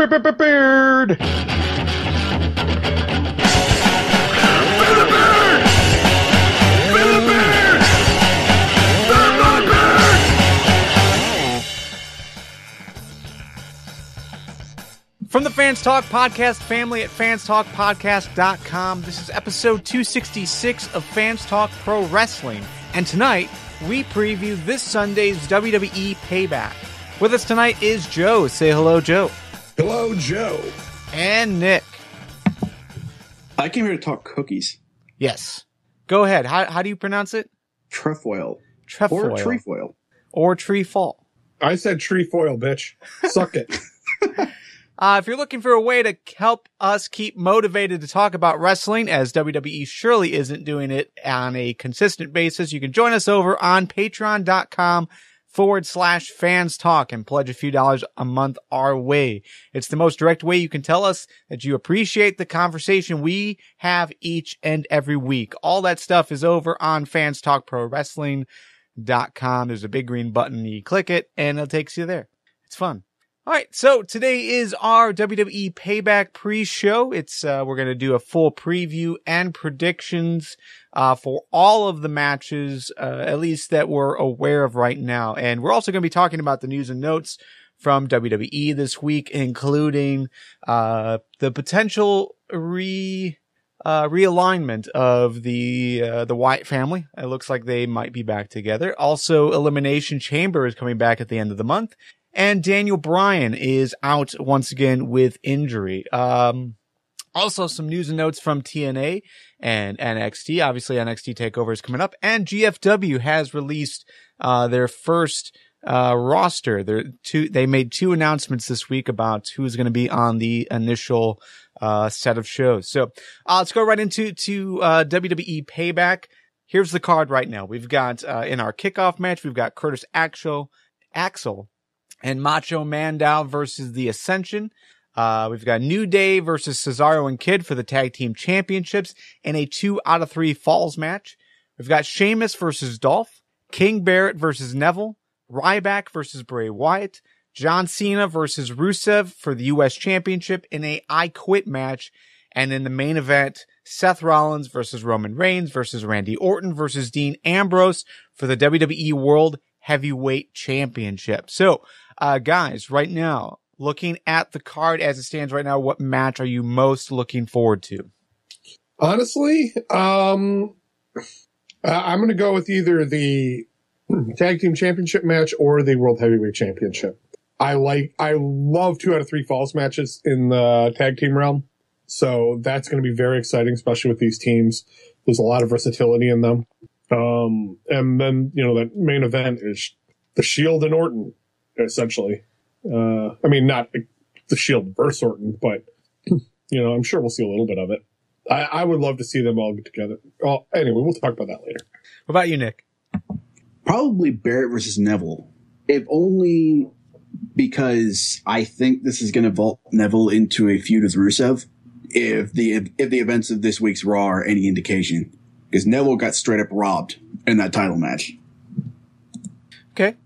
Beard. From the Fans Talk Podcast family at fanstalkpodcast.com, this is episode 266 of Fans Talk Pro Wrestling. And tonight, we preview this Sunday's WWE Payback. With us tonight is Joe. Say hello, Joe. Hello, Joe. And Nick. I came here to talk cookies. Yes. Go ahead. How do you pronounce it? Trefoil. Trefoil. Or trefoil. Or trefoil. I said trefoil, bitch. Suck it. If you're looking for a way to help us keep motivated to talk about wrestling, as WWE surely isn't doing it on a consistent basis, you can join us over on patreon.com/fans talk and pledge a few dollars a month our way. It's the most direct way you can tell us that you appreciate the conversation we have each and every week. All that stuff is over on fanstalkprowrestling.com. There's a big green button. You click it and it takes you there. It's fun. All right, so today is our WWE Payback pre-show. It's we're going to do a full preview and predictions for all of the matches, at least that we're aware of right now. And we're also going to be talking about the news and notes from WWE this week, including the potential realignment of the Wyatt family. It looks like they might be back together. Also, Elimination Chamber is coming back at the end of the month. And Daniel Bryan is out once again with injury. Also some news and notes from TNA and NXT. Obviously NXT Takeover is coming up, and GFW has released their first roster. They made two announcements this week about who's going to be on the initial set of shows. So let's go right into WWE Payback. Here's the card right now. We've got in our kickoff match, we've got Curtis Axel and Macho Mandow versus the Ascension. We've got New Day versus Cesaro and Kid for the tag team championships in a 2 out of 3 falls match. We've got Sheamus versus Dolph, King Barrett versus Neville, Ryback versus Bray Wyatt, John Cena versus Rusev for the U.S. Championship in a I Quit match. And in the main event, Seth Rollins versus Roman Reigns versus Randy Orton versus Dean Ambrose for the WWE World Heavyweight Championship. So, guys, right now, looking at the card as it stands right now, what match are you most looking forward to? Honestly, I'm going to go with either the Tag Team Championship match or the World Heavyweight Championship. I love 2 out of 3 falls matches in the tag team realm. So that's going to be very exciting, especially with these teams. There's a lot of versatility in them. And then, that main event is the Shield and Orton, essentially. I mean, not the Shield versus Orton, but, I'm sure we'll see a little bit of it. I would love to see them all get together. Well, anyway, we'll talk about that later. What about you, Nick? Probably Barrett versus Neville. If only because I think this is going to vault Neville into a feud with Rusev. If the events of this week's Raw are any indication. Because Neville got straight up robbed in that title match. Okay.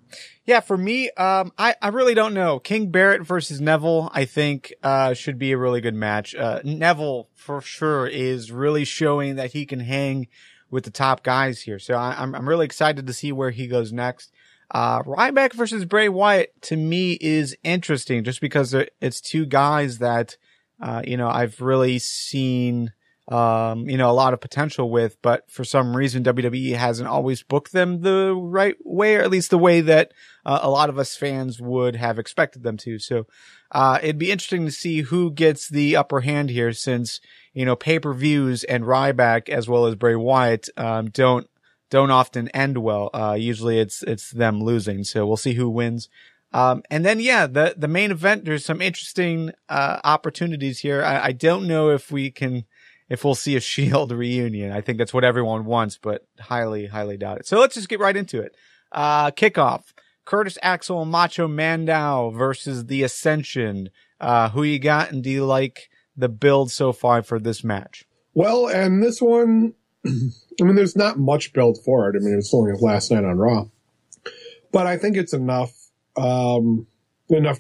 Yeah, for me, I really don't know. King Barrett versus Neville, I think, should be a really good match. Neville, for sure, is really showing that he can hang with the top guys here. So I'm really excited to see where he goes next. Ryback versus Bray Wyatt, to me, is interesting just because it's two guys that, I've really seen a lot of potential with, but for some reason WWE hasn't always booked them the right way, or at least the way that a lot of us fans would have expected them to. So it'd be interesting to see who gets the upper hand here, since pay-per-views and Ryback as well as Bray Wyatt don't often end well. Usually it's them losing. So we'll see who wins. And then, the main event, there's some interesting opportunities here. I don't know if we'll see a Shield reunion. I think that's what everyone wants, but highly, highly doubt it. So let's just get right into it. Kickoff. Curtis Axel and Macho Mandow versus the Ascension. Who you got, and do you like the build so far for this match? Well, and this one, there's not much build for it. It's only last night on Raw. But I think it's enough to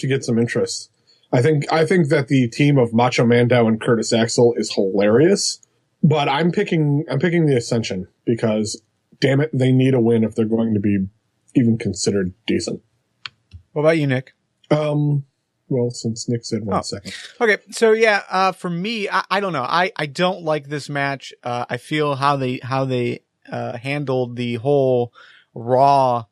get some interest. I think that the team of Macho Mandow and Curtis Axel is hilarious, but I'm picking the Ascension because, damn it, they need a win if they're going to be even considered decent. What about you, Nick? Well, since Nick said one second. Okay. So yeah, for me, I don't know. I don't like this match. I feel how they handled the whole Raw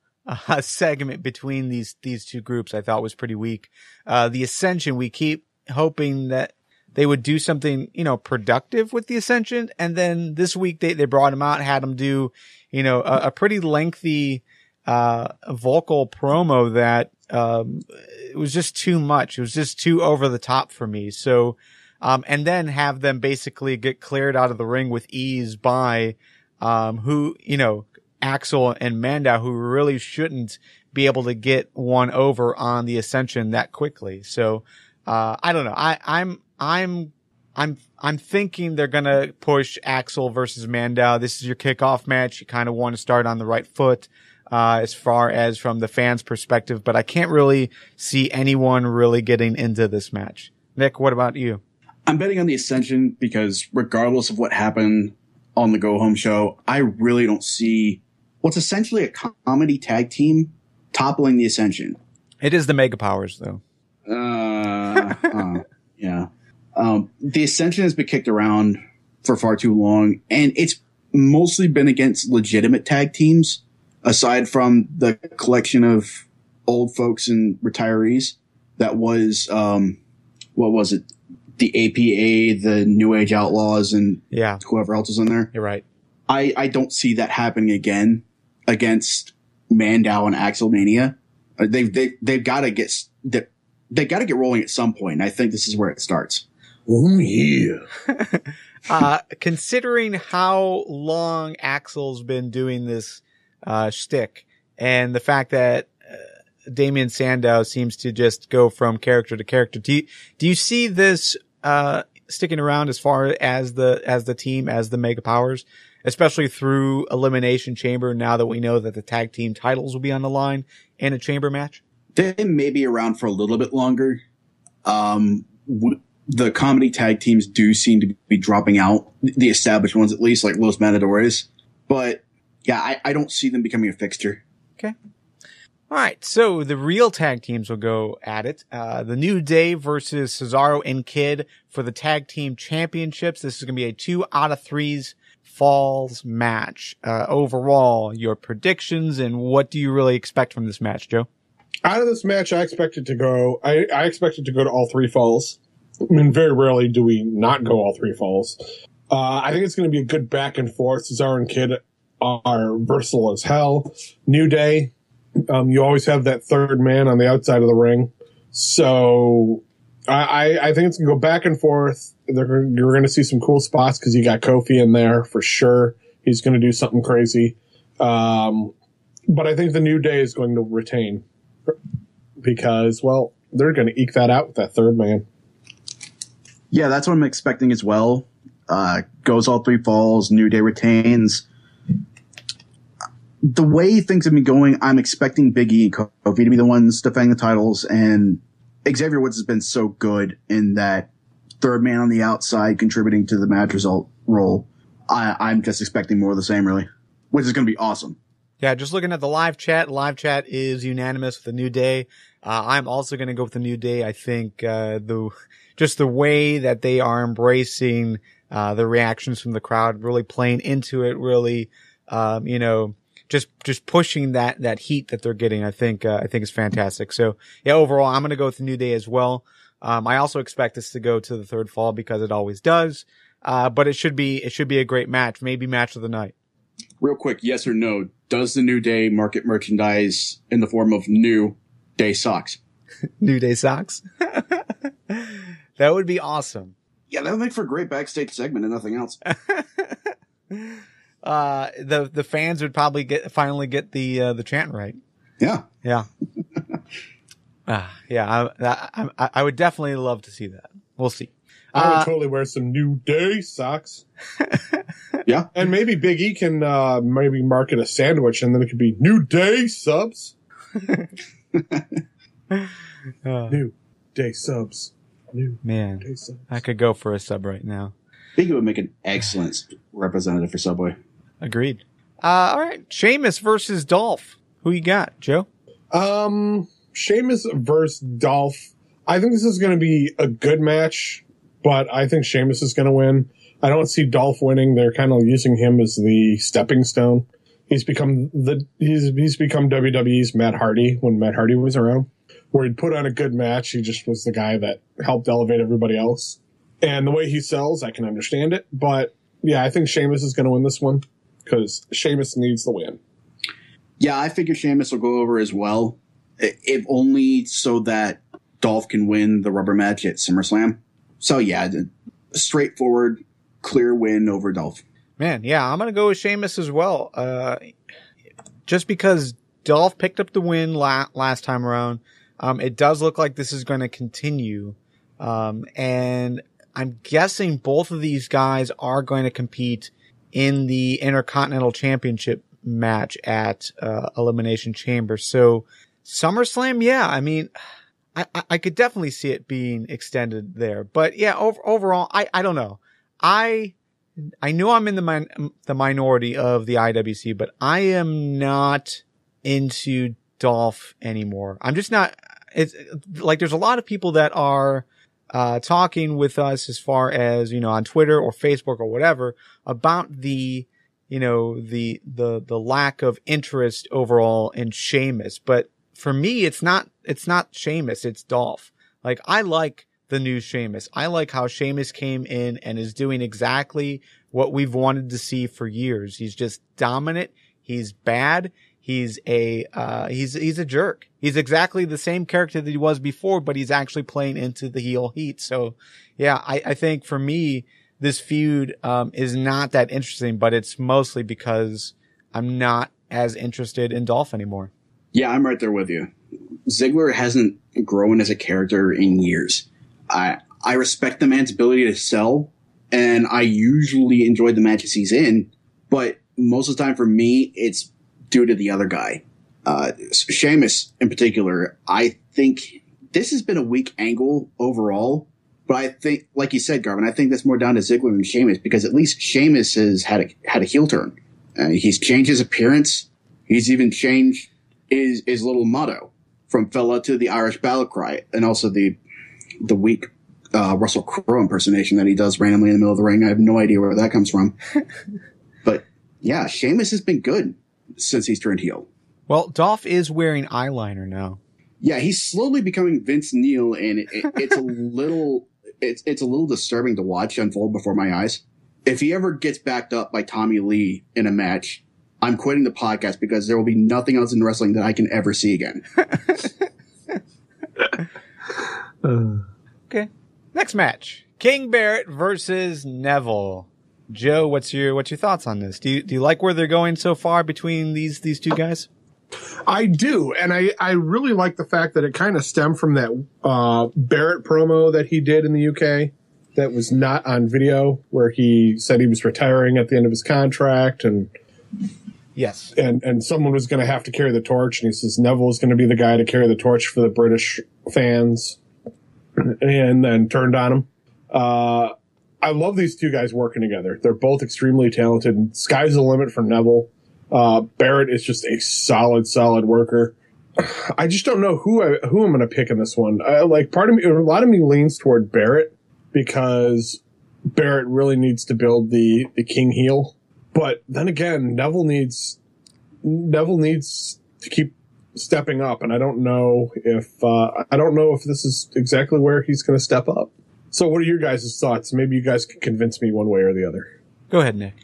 segment between these two groups I thought was pretty weak. The Ascension, we keep hoping that they would do something, productive with the Ascension. And then this week they brought him out, had him do, a pretty lengthy, vocal promo that, it was just too much. It was just too over the top for me. So, and then have them basically get cleared out of the ring with ease by, Axel and Mandow, who really shouldn't be able to get one over on the Ascension that quickly. So, I don't know. I'm thinking they're going to push Axel versus Mandow. This is your kickoff match. You kind of want to start on the right foot, as far as from the fans' perspective, but I can't really see anyone really getting into this match. Nick, what about you? I'm betting on the Ascension because regardless of what happened on the Go Home show, I really don't see what's essentially a comedy tag team toppling the Ascension. It is the Mega Powers, though. Yeah. The Ascension has been kicked around for far too long, and it's mostly been against legitimate tag teams, aside from the collection of old folks and retirees that was, what was it? The APA, the New Age Outlaws, and whoever else was in there. You're right. I don't see that happening again against Mandow and Axel Mania. They've got to get rolling at some point. And I think this is where it starts. Oh yeah. Considering how long Axel's been doing this shtick, and the fact that Damian Sandow seems to just go from character to character, do you see this sticking around as far as the team, as the Mega Powers, especially through Elimination Chamber, now that we know that the tag team titles will be on the line in a chamber match? They may be around for a little bit longer. The comedy tag teams do seem to be dropping out, the established ones at least, like Los Matadores. But yeah, I don't see them becoming a fixture. Okay. All right. So the real tag teams will go at it. The New Day versus Cesaro and Kid for the tag team championships. This is going to be a 2 out of 3 falls match. Overall, your predictions and what do you really expect from this match, Joe? Out of this match, I expect it to go to all 3 falls. I mean, very rarely do we not go all 3 falls. I think it's going to be a good back and forth. Cesaro and Kid are versatile as hell. New Day, you always have that third man on the outside of the ring. So I think it's going to go back and forth. You're going to see some cool spots because you got Kofi in there for sure. He's going to do something crazy. But I think the New Day is going to retain because, well, they're going to eke that out with that third man. Yeah, that's what I'm expecting as well. Goes all 3 falls, New Day retains. The way things have been going, I'm expecting Big E and Kofi to be the ones defending the titles, and Xavier Woods has been so good in that third man on the outside contributing to the match result role. I'm just expecting more of the same, really, which is going to be awesome. Yeah, just looking at the live chat. Live chat is unanimous with the New Day. I'm also going to go with the New Day. I think just the way that they are embracing the reactions from the crowd, really playing into it, really just pushing that heat that they're getting, I think is fantastic. So yeah, overall, I'm going to go with the New Day as well. I also expect this to go to the third fall because it always does. But it should be a great match, maybe match of the night. Real quick, yes or no? Does the New Day market merchandise in the form of New Day socks? New Day socks? That would be awesome. Yeah, that would make for a great backstage segment and nothing else. The fans would probably finally get the chant right. Yeah. Yeah. I would definitely love to see that. We'll see. I would totally wear some New Day socks. Yeah. And maybe Big E can maybe market a sandwich and then it could be New Day subs. New Day subs. Man, I could go for a sub right now. I think it would make an excellent representative for Subway. Agreed. All right. Sheamus versus Dolph. Who you got, Joe? Sheamus versus Dolph. I think this is going to be a good match, but I think Sheamus is going to win. I don't see Dolph winning. They're kind of using him as the stepping stone. He's become WWE's Matt Hardy when Matt Hardy was around, where he'd put on a good match. He just was the guy that helped elevate everybody else. And the way he sells, I can understand it. But yeah, I think Sheamus is going to win this one because Sheamus needs the win. Yeah, I figure Sheamus will go over as well, if only so that Dolph can win the rubber match at SummerSlam. So yeah, straightforward, clear win over Dolph. Man, yeah, I'm going to go with Sheamus as well. Just because Dolph picked up the win last time around, it does look like this is going to continue. And I'm guessing both of these guys are going to compete in the Intercontinental Championship match at Elimination Chamber. So SummerSlam, yeah, I mean, I could definitely see it being extended there. But yeah, overall, I don't know. I know I'm in the minority of the IWC, but I am not into Dolph anymore. I'm just not. It's like there's a lot of people that are talking with us as far as, on Twitter or Facebook or whatever about the lack of interest overall in Sheamus. But for me, it's not Sheamus, it's Dolph. Like, I like the new Sheamus. I like how Sheamus came in and is doing exactly what we've wanted to see for years. He's just dominant. He's bad. He's a jerk. He's exactly the same character that he was before, but he's actually playing into the heel heat. So yeah, I think for me, this feud, is not that interesting, but it's mostly because I'm not as interested in Dolph anymore. Yeah, I'm right there with you. Ziggler hasn't grown as a character in years. I respect the man's ability to sell, and I usually enjoy the matches he's in, but most of the time for me, it's due to the other guy. Sheamus in particular, I think this has been a weak angle overall, but I think, like you said, Garvin, I think that's more down to Ziggler than Sheamus, because at least Sheamus has had a heel turn. He's changed his appearance. He's even changed his little motto from fella to the Irish battle cry, and also the weak Russell Crowe impersonation that he does randomly in the middle of the ring. I have no idea where that comes from. But yeah, Sheamus has been good since he's turned heel. Well, Dolph is wearing eyeliner now. Yeah, he's slowly becoming Vince Neil, and it's a little it's a little disturbing to watch unfold before my eyes. If he ever gets backed up by Tommy Lee in a match, I'm quitting the podcast because there will be nothing else in wrestling that I can ever see again. Okay. Next match. King Barrett versus Neville. Joe, what's your thoughts on this? Do you like where they're going so far between these two guys? I do, and I really like the fact that it kind of stemmed from that Barrett promo that he did in the UK that was not on video, where he said he was retiring at the end of his contract, and yes, and someone was going to have to carry the torch, and he says Neville is going to be the guy to carry the torch for the British fans, and then turned on him. I love these two guys working together. They're both extremely talented. Sky's the limit for Neville. Barrett is just a solid worker. I just don't know who I'm going to pick in this one. A lot of me leans toward Barrett because Barrett really needs to build the King heel. But then again, Neville needs to keep stepping up, and I don't know if this is exactly where he's going to step up. So what are your guys' thoughts? Maybe you guys can convince me one way or the other. Go ahead, Nick.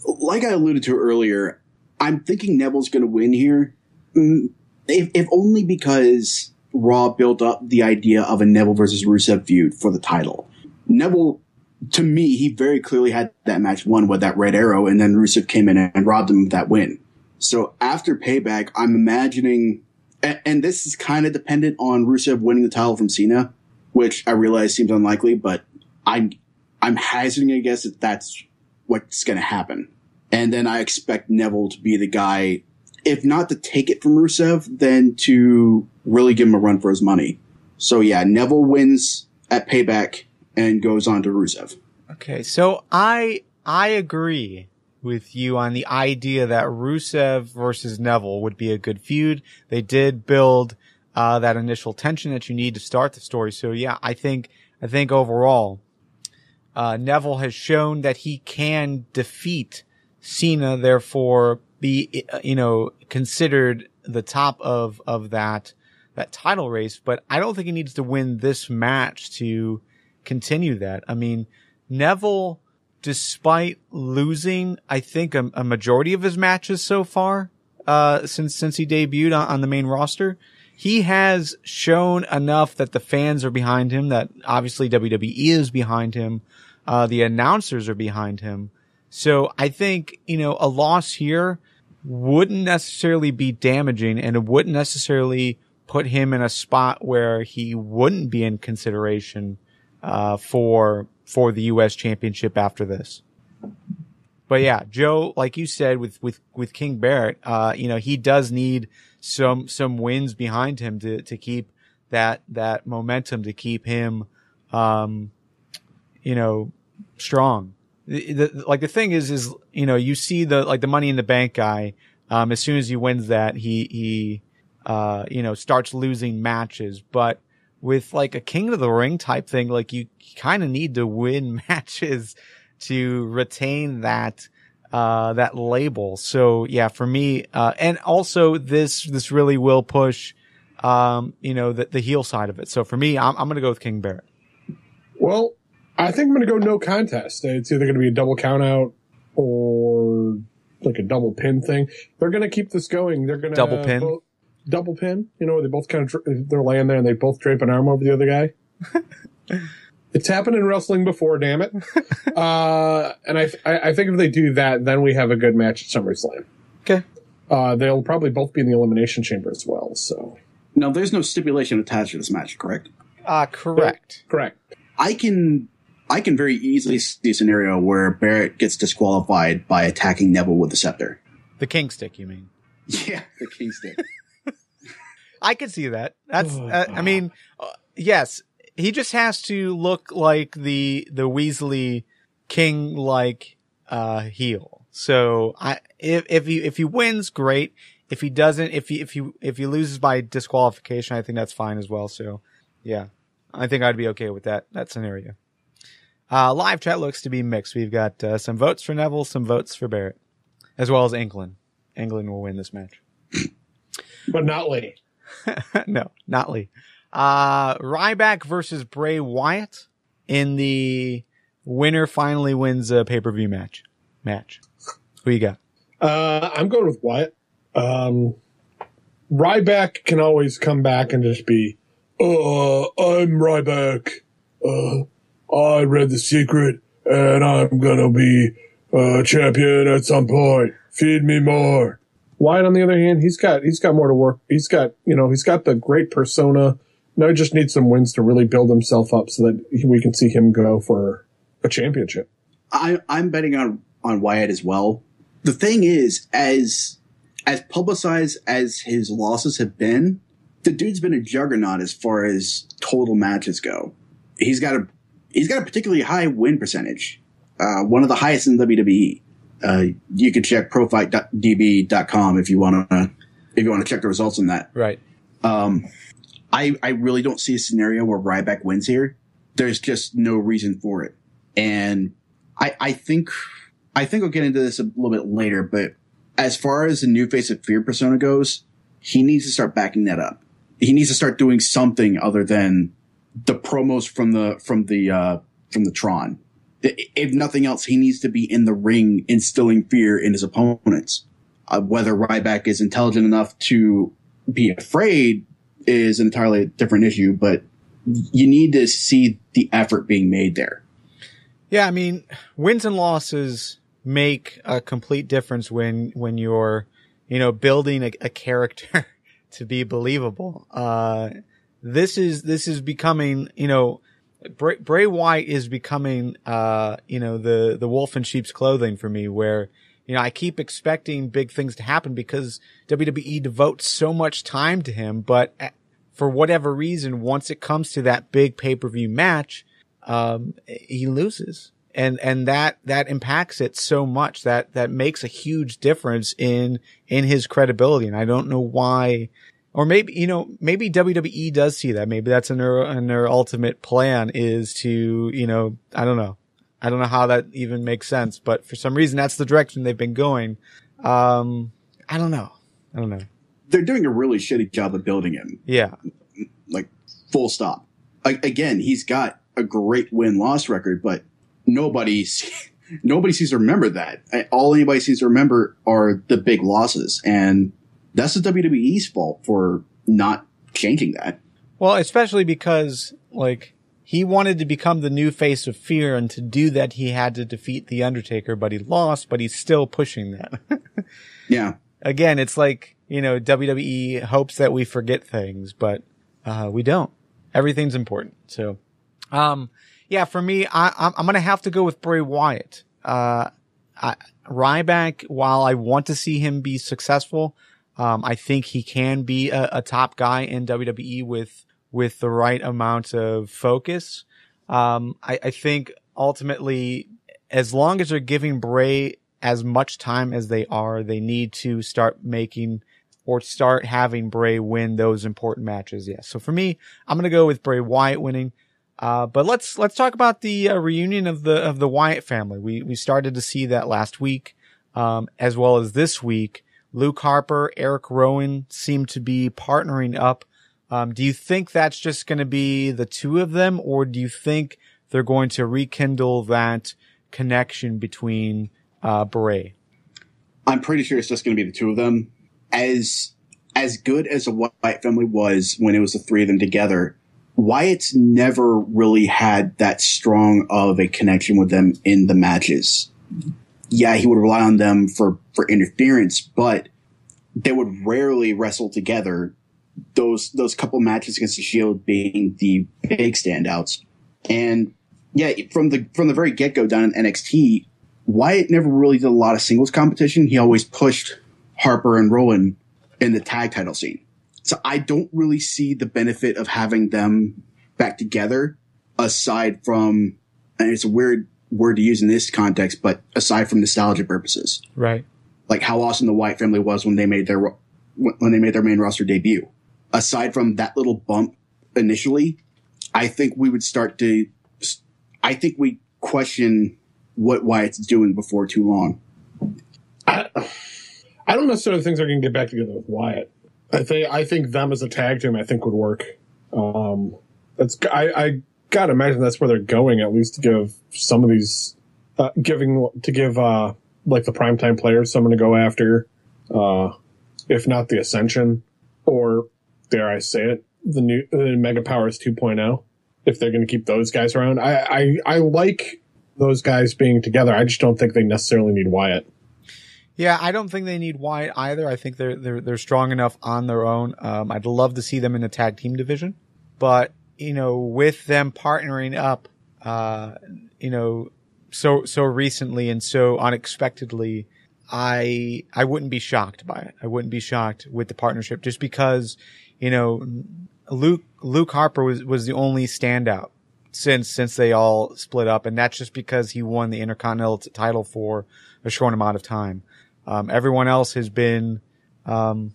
Like I alluded to earlier, I'm thinking Neville's going to win here, if only because Raw built up the idea of a Neville versus Rusev feud for the title. Neville, to me, he very clearly had that match won with that red arrow, and then Rusev came in and robbed him of that win. So after Payback, I'm imagining, and this is kind of dependent on Rusev winning the title from Cena, which I realize seems unlikely, but I'm hazarding a guess that that's what's going to happen. And then I expect Neville to be the guy, if not to take it from Rusev, then to really give him a run for his money. So yeah, Neville wins at Payback and goes on to Rusev. Okay, so I agree with you on the idea that Rusev versus Neville would be a good feud. They did build that initial tension that you need to start the story. So yeah, I think overall, Neville has shown that he can defeat Cena, therefore be, considered the top of that title race. But I don't think he needs to win this match to continue that. I mean, Neville, despite losing, I think a majority of his matches so far, since he debuted on the main roster, he has shown enough that the fans are behind him, that obviously WWE is behind him. The announcers are behind him. So I think, a loss here wouldn't necessarily be damaging, and it wouldn't necessarily put him in a spot where he wouldn't be in consideration, for the U.S. Championship after this. But yeah, Joe, like you said, with King Barrett, he does need some wins behind him to keep that momentum, to keep him, strong. The thing is, you see the Money in the Bank guy, as soon as he wins that, he starts losing matches. But with like a King of the Ring type thing, like you kind of need to win matches to retain that label. So yeah, for me, and also this really will push, the heel side of it. So for me, I'm going to go with King Barrett. Well, I think I'm going to go no contest. It's either going to be a double count out or like a double pin thing. They're going to keep this going. They're going to double pin. Double pin, they both kind of, they're laying there and they both drape an arm over the other guy. It's happened in wrestling before, damn it. And I think if they do that, then we have a good match at SummerSlam. Okay. They'll probably both be in the Elimination Chamber as well, so. Now, there's no stipulation attached to this match, correct? Correct. Correct. I can very easily see a scenario where Barrett gets disqualified by attacking Neville with the scepter. The King Stick, you mean? Yeah, the King Stick. I could see that. That's, yes, he just has to look like the Weasley King-like, heel. So if he wins, great. If he doesn't, if he loses by disqualification, I think that's fine as well. So yeah, I think I'd be okay with that scenario. Live chat looks to be mixed. We've got, some votes for Neville, some votes for Barrett, as well as England. England will win this match. But not Lee. No, not Lee. Ryback versus Bray Wyatt in the winner finally wins a pay-per-view match. Who you got? I'm going with Wyatt. Ryback can always come back and just be, I'm Ryback. I read the secret and I'm gonna be a champion at some point. Feed me more. Wyatt, on the other hand, he's got more to work. He's got the great persona. Now he just needs some wins to really build himself up so that we can see him go for a championship. I'm betting on Wyatt as well. The thing is, as publicized as his losses have been, the dude's been a juggernaut as far as total matches go. He's got a particularly high win percentage, one of the highest in WWE. You can check profight.db.com if you want to check the results on that. Right. I really don't see a scenario where Ryback wins here. There's just no reason for it. And I think I'll get into this a little bit later, but as far as the new Face of Fear persona goes, he needs to start backing that up. He needs to start doing something other than the promos from the Tron. If nothing else, he needs to be in the ring instilling fear in his opponents. Whether Ryback is intelligent enough to be afraid is an entirely different issue, but you need to see the effort being made there. Yeah, I mean, wins and losses make a complete difference when you're, building a character to be believable. This is becoming, Bray Wyatt is becoming, the wolf in sheep's clothing for me, where, I keep expecting big things to happen because WWE devotes so much time to him, but for whatever reason, once it comes to that big pay-per-view match, he loses. And that impacts it so much that makes a huge difference in his credibility. And I don't know why, or maybe WWE does see that. Maybe that's in their ultimate plan is to, I don't know. I don't know how that even makes sense, but for some reason that's the direction they've been going. I don't know. They're doing a really shitty job of building him. Yeah. Like, full stop. Again, he's got a great win-loss record, but nobody seems to remember that. All anybody seems to remember are the big losses, and that's the WWE's fault for not changing that. Well, especially because, like, he wanted to become the new face of fear, and to do that he had to defeat The Undertaker, but he lost, but he's still pushing that. Yeah. Again, it's like, WWE hopes that we forget things, but we don't. Everything's important. So, yeah, for me, I'm going to have to go with Bray Wyatt. Ryback, while I want to see him be successful, I think he can be a top guy in WWE with the right amount of focus. I think ultimately, as long as they're giving Bray as much time as they need to start having Bray win those important matches. Yeah. So for me, I'm going to go with Bray Wyatt winning. But let's talk about the reunion of the Wyatt family. We started to see that last week, as well as this week. Luke Harper, Eric Rowan seem to be partnering up. Do you think that's just going to be the two of them, or do you think they're going to rekindle that connection between Bray? I'm pretty sure it's just going to be the two of them. As good as the Wyatt family was when it was the three of them together, Wyatt's never really had that strong of a connection with them in the matches. Yeah, he would rely on them for interference, but they would rarely wrestle together. Those couple matches against the Shield being the big standouts. And yeah, from the very get-go down in NXT, Wyatt never really did a lot of singles competition. He always pushed Harper and Rowan in the tag title scene. So I don't really see the benefit of having them back together, aside from, and it's a weird word to use in this context, but aside from nostalgia purposes. Right. Like how awesome the Wyatt family was when they made their main roster debut. Aside from that little bump initially, I think we question what Wyatt's doing before too long. I don't necessarily think they're going to get back together with Wyatt. I think them as a tag team, I think would work. I gotta imagine that's where they're going, at least to give some of these, like the primetime players someone to go after, if not the Ascension, or dare I say it, the Mega Powers 2.0, if they're going to keep those guys around. I like those guys being together. I just don't think they necessarily need Wyatt. Yeah, I don't think they need Wyatt either. I think they're strong enough on their own. I'd love to see them in the tag team division, but with them partnering up, so recently and so unexpectedly, I wouldn't be shocked by it. I wouldn't be shocked with the partnership, just because Luke Harper was the only standout since they all split up, and that's just because he won the Intercontinental title for a short amount of time. Everyone else has been, Bray,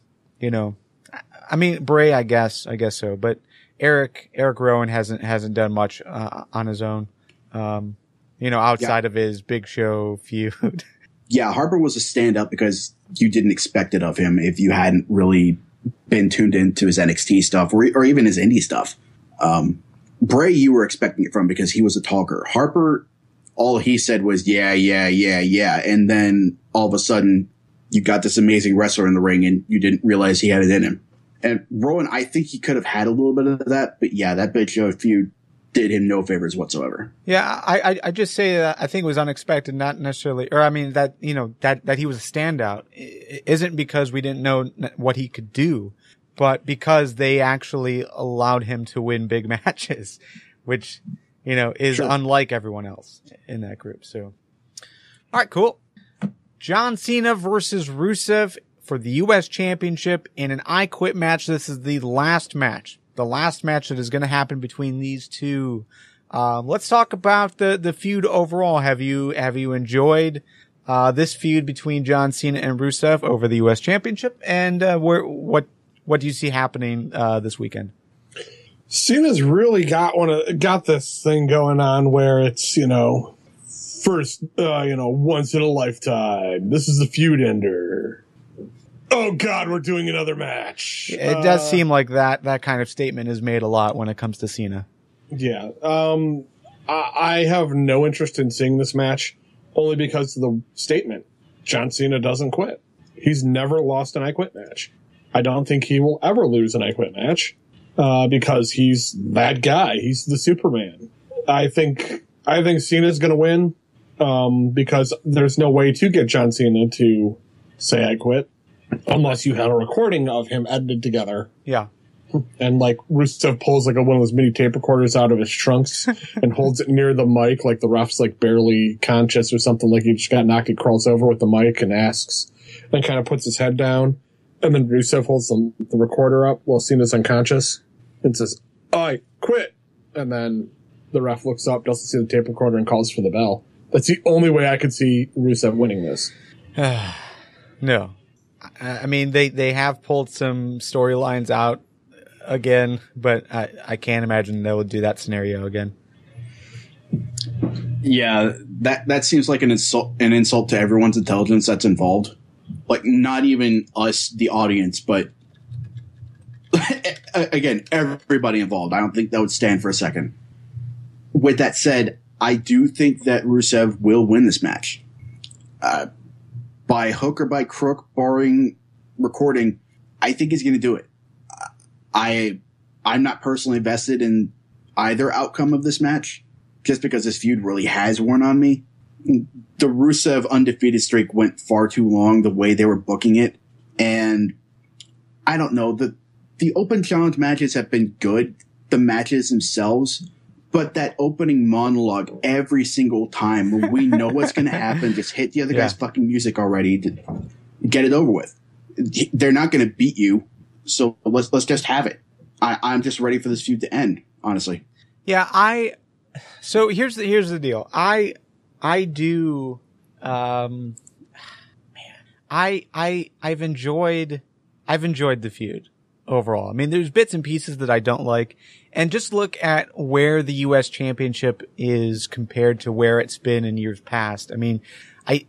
I guess so, but Eric Rowan hasn't done much, on his own, outside of his Big Show feud. Yeah, Harper was a stand-up because you didn't expect it of him if you hadn't really been tuned into his NXT stuff or even his indie stuff. Bray, you were expecting it from because he was a talker. Harper, all he said was, yeah. And then all of a sudden you got this amazing wrestler in the ring and you didn't realize he had it in him. And Rowan, I think he could have had a little bit of that, but yeah, that Big Show feud did him no favors whatsoever. Yeah, I just say that I think it was unexpected, not necessarily, or I mean that he was a standout. It isn't because we didn't know what he could do, but because they actually allowed him to win big matches, which, is Sure. unlike everyone else in that group. So, all right, cool. John Cena versus Rusev for the U.S. Championship in an I Quit match. This is the last match the last match that is going to happen between these two. Let's talk about the feud overall. Have you enjoyed this feud between John Cena and Rusev over the U.S. Championship? And what do you see happening this weekend? Cena's really got this thing going on where it's, first, once in a lifetime. This is the feud ender. Oh God, we're doing another match. It does seem like that kind of statement is made a lot when it comes to Cena. Yeah. I have no interest in seeing this match only because of the statement. John Cena doesn't quit. He's never lost an I Quit match. I don't think he will ever lose an I Quit match. Because he's that guy. He's the Superman. I think Cena's going to win, because there's no way to get John Cena to say I quit unless you had a recording of him edited together. Yeah. And like Rusev pulls like one of those mini tape recorders out of his trunks and holds it near the mic, like the ref's like barely conscious or something, like he just got knocked. He crawls over with the mic and asks, and kind of puts his head down. And then Rusev holds the recorder up while Cena's unconscious and says, I quit. And then the ref looks up, doesn't see the tape recorder, and calls for the bell. That's the only way I could see Rusev winning this. No. I mean, they have pulled some storylines out again, but I can't imagine they would do that scenario again. Yeah, that seems like an insult to everyone's intelligence that's involved. Like, not even us, the audience, but again, everybody involved. I don't think that would stand for a second. With that said, I do think that Rusev will win this match. By hook or by crook, barring recording, I think he's going to do it. I'm not personally vested in either outcome of this match, just because this feud really has worn on me. The Rusev undefeated streak went far too long the way they were booking it. And I don't know, the open challenge matches have been good, the matches themselves, but that opening monologue every single time when we know what's going to happen, just hit the other guy's fucking music already to get it over with. They're not going to beat you, so let's just have it. I'm just ready for this feud to end, honestly. Yeah, so here's the deal. I've enjoyed the feud overall. I mean, there's bits and pieces that I don't like, and just look at where the U.S. Championship is compared to where it's been in years past. I mean,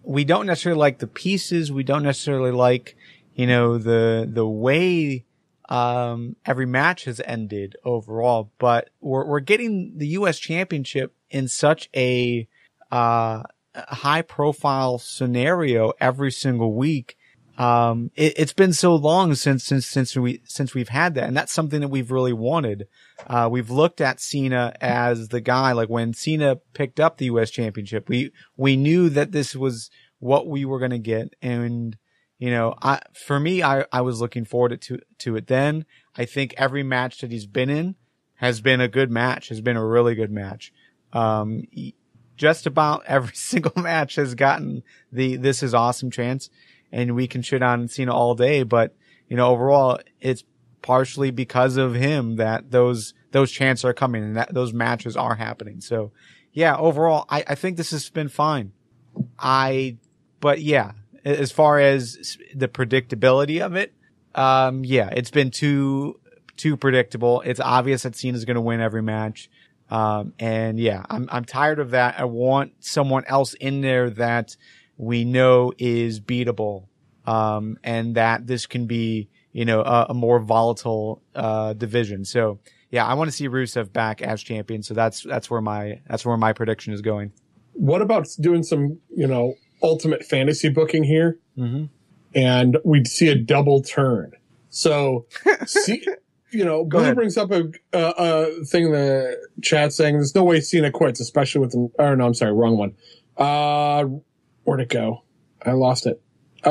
we don't necessarily like the pieces. We don't necessarily like, the way, every match has ended overall, but we're getting the U.S. Championship in such a high profile scenario every single week. It's been so long since we've had that, and that's something that we've really wanted. We've looked at Cena as the guy, like when Cena picked up the U.S. Championship, we knew that this was what we were going to get. And, for me, I was looking forward to it then. I think every match that he's been in has been a good match, has been a really good match. Just about every single match has gotten this is awesome chance. And we can shit on Cena all day, but, overall, it's partially because of him that those chants are coming and that those matches are happening. So, yeah, overall, I think this has been fine. But yeah, as far as the predictability of it, it's been too predictable. It's obvious that Cena's going to win every match. And yeah, I'm tired of that. I want someone else in there that we know is beatable, and that this can be, a more volatile, division. So yeah, I want to see Rusev back as champion. So that's where my prediction is going. What about doing some, ultimate fantasy booking here? Mm-hmm. And we'd see a double turn. So, Billy brings up a thing in the chat saying there's no way Cena quits, especially with the, oh no, I'm sorry, wrong one. Where'd it go? I lost it. It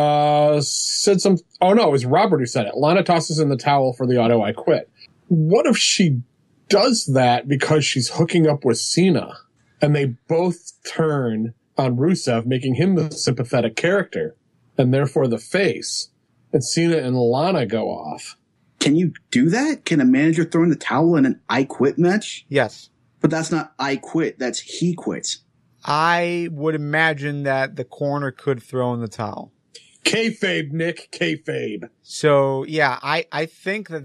was Robert who said it. Lana tosses in the towel for the auto I quit. What if she does that because she's hooking up with Cena and they both turn on Rusev, making him the sympathetic character and therefore the face, and Cena and Lana go off? Can you do that? Can a manager throw in the towel in an I quit match? Yes. But that's not I quit. That's he quits. I would imagine that the corner could throw in the towel. Kayfabe, Nick. Kayfabe. So yeah, I think I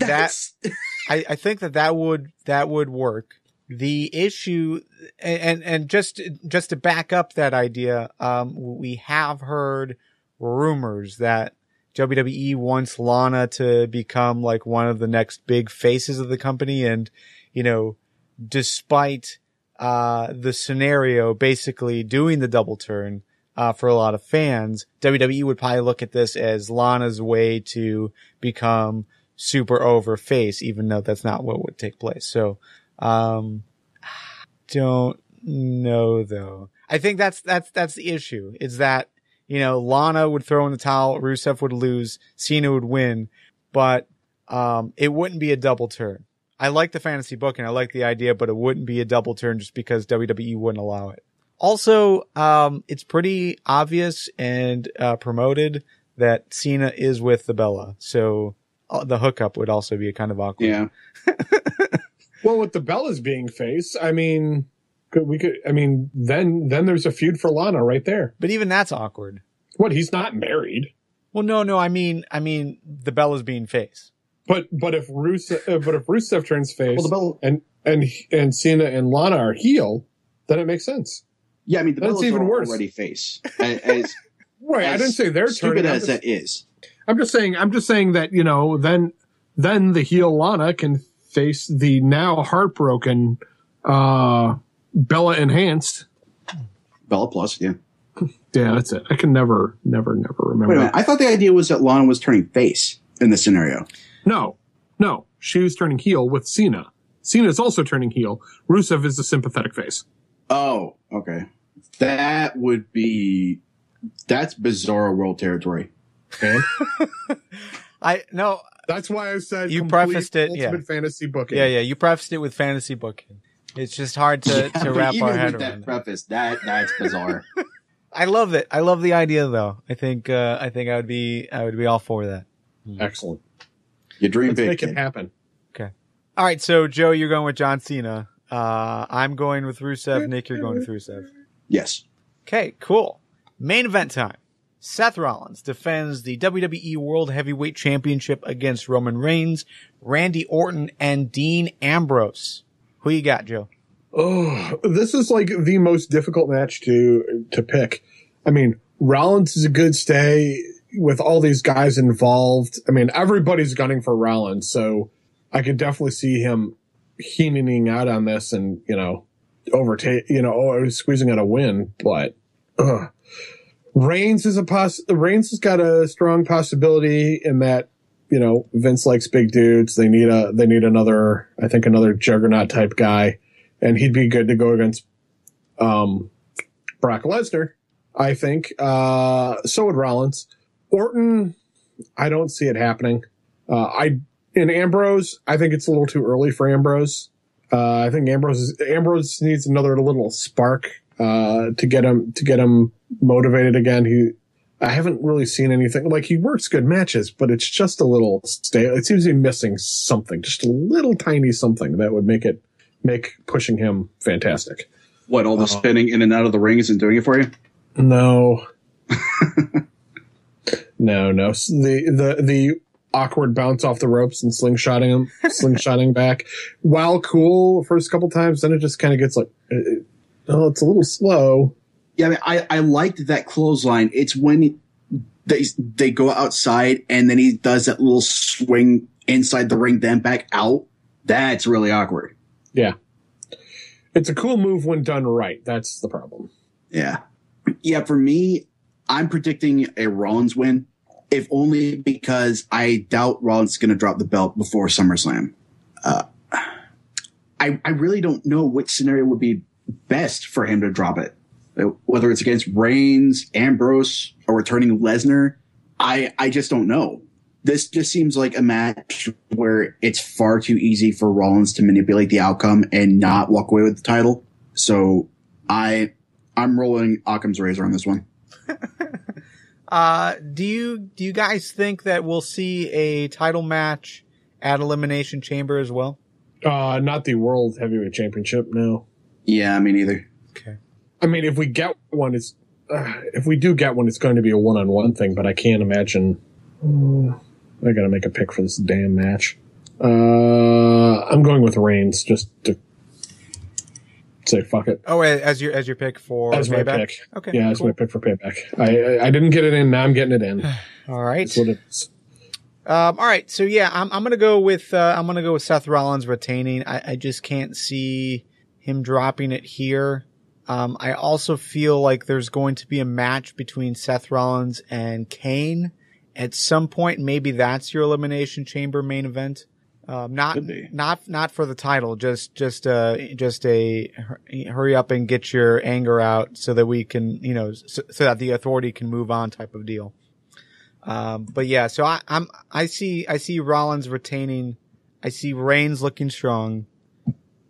think that would work. The issue, and just to back up that idea, we have heard rumors that WWE wants Lana to become like one of the next big faces of the company. And, you know, despite, the scenario basically doing the double turn, for a lot of fans, WWE would probably look at this as Lana's way to become super over face, even though that's not what would take place. So, don't know though. I think that's the issue, is that, you know, Lana would throw in the towel, Rusev would lose, Cena would win, but, it wouldn't be a double turn. I like the fantasy booking. I like the idea, but it wouldn't be a double turn just because WWE wouldn't allow it. Also, it's pretty obvious and, promoted that Cena is with the Bella. So the hookup would also be kind of awkward. Yeah. Well, with the Bellas being face, I mean, then there's a feud for Lana right there. But even that's awkward. What? He's not married. Well, no. I mean, the Bella's being face. But if Rusev turns face, well, and Cena and Lana are heel, then it makes sense. Yeah, I mean, the Bella's even worse. Already face. Right. I didn't say they're stupid turning. As that is. I'm just saying that, you know, then the heel Lana can face the now heartbroken Bella enhanced. Bella Plus, yeah. Yeah, that's it. I can never remember. Wait a minute. I thought the idea was that Lana was turning face in this scenario. No. She was turning heel with Cena. Cena is also turning heel. Rusev is the sympathetic face. Oh, okay. That's Bizarro World territory. And No. That's why I said you prefaced it. Ultimate fantasy booking. Yeah. You prefaced it with fantasy booking. It's just hard to wrap our head around. That preface, that's bizarre. I love it. I love the idea though. I think I would be all for that. Excellent. You dream Let's big. make it happen. Okay. All right. So Joe, you're going with John Cena. I'm going with Rusev. Nick, you're going with Rusev. Yes. Okay, cool. Main event time. Seth Rollins defends the WWE World Heavyweight Championship against Roman Reigns, Randy Orton, and Dean Ambrose. Who you got, Joe? Oh, this is like the most difficult match to pick. I mean, Rollins is a good stay with all these guys involved. I mean, everybody's gunning for Rollins, so I could definitely see him heening out on this and, you know, squeezing out a win. But Reigns has got a strong possibility in that, you know, Vince likes big dudes. They need another juggernaut type guy, and he'd be good to go against Brock Lesnar, I think. So would Rollins. Orton, I don't see it happening. Ambrose, I think it's a little too early for Ambrose. I think Ambrose needs another little spark to get him motivated again. I haven't really seen anything. Like, he works good matches, but it's just a little stale. It seems to be missing something, just a little tiny something that would make pushing him fantastic. What, all the spinning in and out of the ring isn't doing it for you? No. No. The awkward bounce off the ropes and slingshotting back. While cool first couple times, then it just kind of gets like, it's a little slow. Yeah, I mean, I liked that clothesline. It's when they go outside and then he does that little swing inside the ring, then back out. That's really awkward. Yeah. It's a cool move when done right. That's the problem. Yeah. Yeah, for me, I'm predicting a Rollins win, if only because I doubt Rollins is going to drop the belt before SummerSlam. I really don't know which scenario would be best for him to drop it. Whether it's against Reigns, Ambrose, or returning Lesnar, I just don't know. This just seems like a match where it's far too easy for Rollins to manipulate the outcome and not walk away with the title. So I'm rolling Occam's razor on this one. Do you guys think that we'll see a title match at Elimination Chamber as well? Not the World Heavyweight Championship, no. Yeah, me neither. Okay. I mean, if we get one, if we do get one, it's going to be a one-on-one thing, but I can't imagine. I got to make a pick for this damn match. I'm going with Reigns just to say fuck it. Oh, as your pick for Payback? My pick. Okay. Yeah, that's my pick for Payback. I didn't get it in. Now I'm getting it in. All right. That's what it is. All right. So yeah, I'm gonna go with Seth Rollins retaining. I just can't see him dropping it here. I also feel like there's going to be a match between Seth Rollins and Kane at some point. Maybe that's your Elimination Chamber main event. Not for the title. Just a hurry up and get your anger out so that we can, so that the Authority can move on type of deal. But yeah, so I see Rollins retaining. I see Reigns looking strong.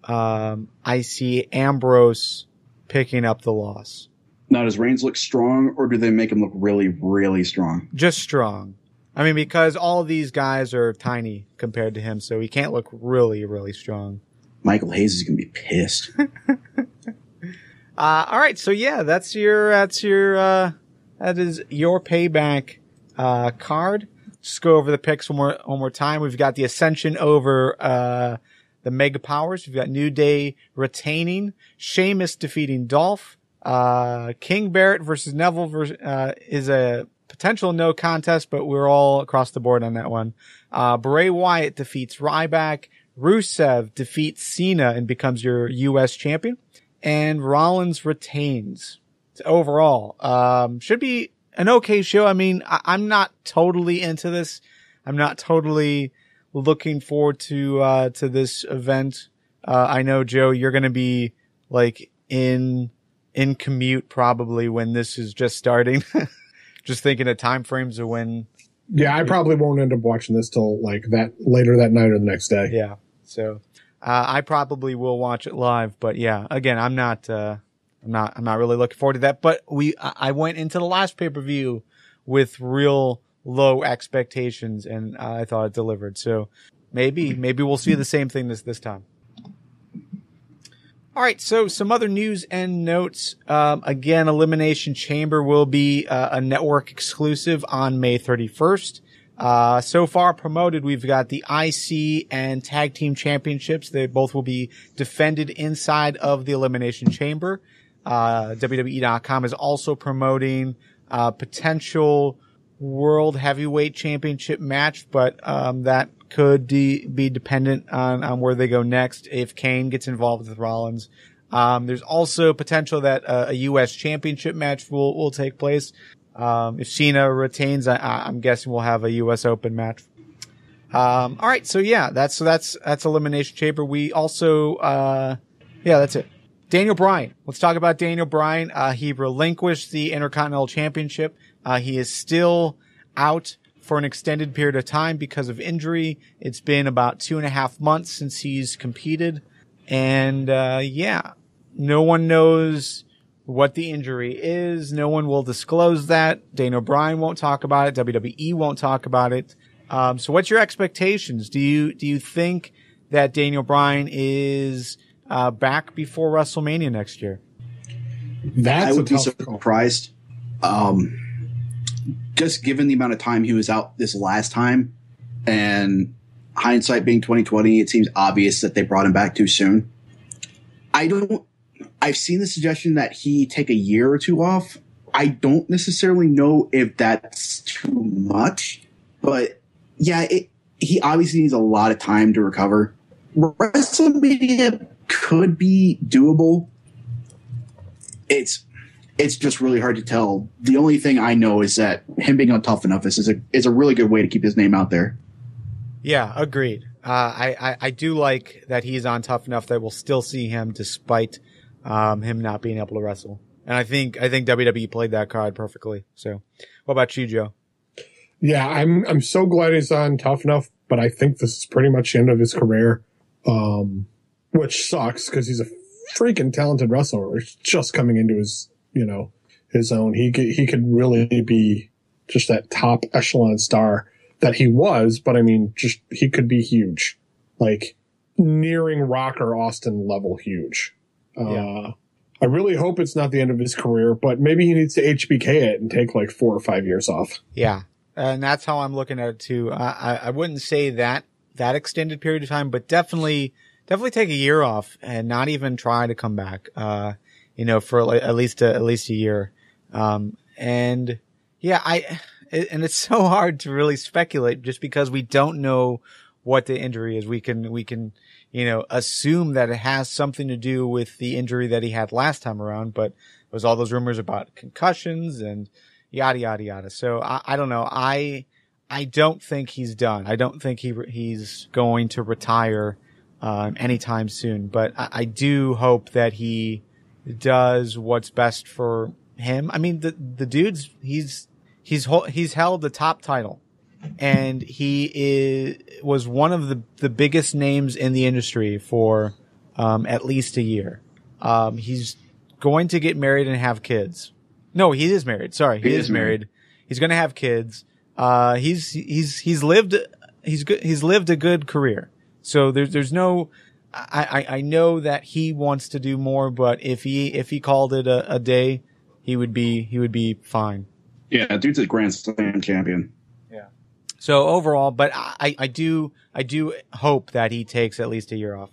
I see Ambrose picking up the loss. Now, does Reigns look strong, or do they make him look really, really strong? Just strong. I mean, because all of these guys are tiny compared to him, so he can't look really, really strong. Michael Hayes is going to be pissed. All right. So yeah, that is your Payback, card. Just go over the picks one more time. We've got the Ascension over, the Mega Powers. We've got New Day retaining, Sheamus defeating Dolph, King Barrett versus Neville is a potential no contest, but we're all across the board on that one. Bray Wyatt defeats Ryback, Rusev defeats Cena and becomes your U.S. champion, and Rollins retains. So overall, should be an okay show. I mean, I'm not totally into this. I'm not totally looking forward to this event. I know, Joe, you're going to be like in commute probably when this is just starting. Just thinking of time frames of when. Yeah, I probably won't end up watching this till like that later that night or the next day. Yeah. So, I probably will watch it live, but yeah, again, I'm not really looking forward to that, but I went into the last pay-per-view with real low expectations, and I thought it delivered. So maybe we'll see the same thing this time. All right. So some other news and notes. Again, Elimination Chamber will be a network exclusive on May 31st. So far promoted, we've got the IC and Tag Team Championships. They both will be defended inside of the Elimination Chamber. WWE.com is also promoting potential World Heavyweight Championship match, but that could be dependent on where they go next if Kane gets involved with Rollins. There's also potential that a U.S. Championship match will take place. If Cena retains, I'm guessing we'll have a U.S. Open match. All right, so yeah, that's Elimination Chamber. We also that's it. Daniel Bryan. Let's talk about Daniel Bryan. He relinquished the Intercontinental Championship. He is still out for an extended period of time because of injury. It's been about 2.5 months since he's competed. And, no one knows what the injury is. No one will disclose that. Daniel Bryan won't talk about it. WWE won't talk about it. So what's your expectations? Do you think that Daniel Bryan is back before WrestleMania next year? I would be surprised. Just given the amount of time he was out this last time, and hindsight being 2020, it seems obvious that they brought him back too soon. I've seen the suggestion that he take a year or two off. I don't necessarily know if that's too much, but yeah, he obviously needs a lot of time to recover. WrestleMania could be doable. It's just really hard to tell. The only thing I know is that him being on Tough Enough is a really good way to keep his name out there. Yeah, agreed. I do like that he's on Tough Enough that we'll still see him despite him not being able to wrestle. And I think WWE played that card perfectly. So what about you, Joe? Yeah, I'm so glad he's on Tough Enough, but I think this is pretty much the end of his career. Which sucks because he's a freaking talented wrestler. He's just coming into his own. He could really be just that top echelon star that he was, but I mean, just he could be huge, like nearing Rock or Austin level huge. I really hope it's not the end of his career, but maybe he needs to HBK it and take like 4 or 5 years off. Yeah. And that's how I'm looking at it too. I wouldn't say that extended period of time, but definitely take a year off and not even try to come back, for like at least a year. And it's so hard to really speculate just because we don't know what the injury is. We can, assume that it has something to do with the injury that he had last time around, but there was all those rumors about concussions and yada, yada, yada. So I don't know. I don't think he's done. I don't think he's going to retire, anytime soon, but I do hope that he does what's best for him. I mean, the dude's, he's held the top title. And he was one of the biggest names in the industry for at least a year. He's going to get married and have kids. No, he is married. Sorry, he is married. He's going to have kids. He's lived a good career. So there's no. I know that he wants to do more, but if he called it a day, he would be fine. Yeah, dude's a Grand Slam champion. So overall, but I do hope that he takes at least a year off.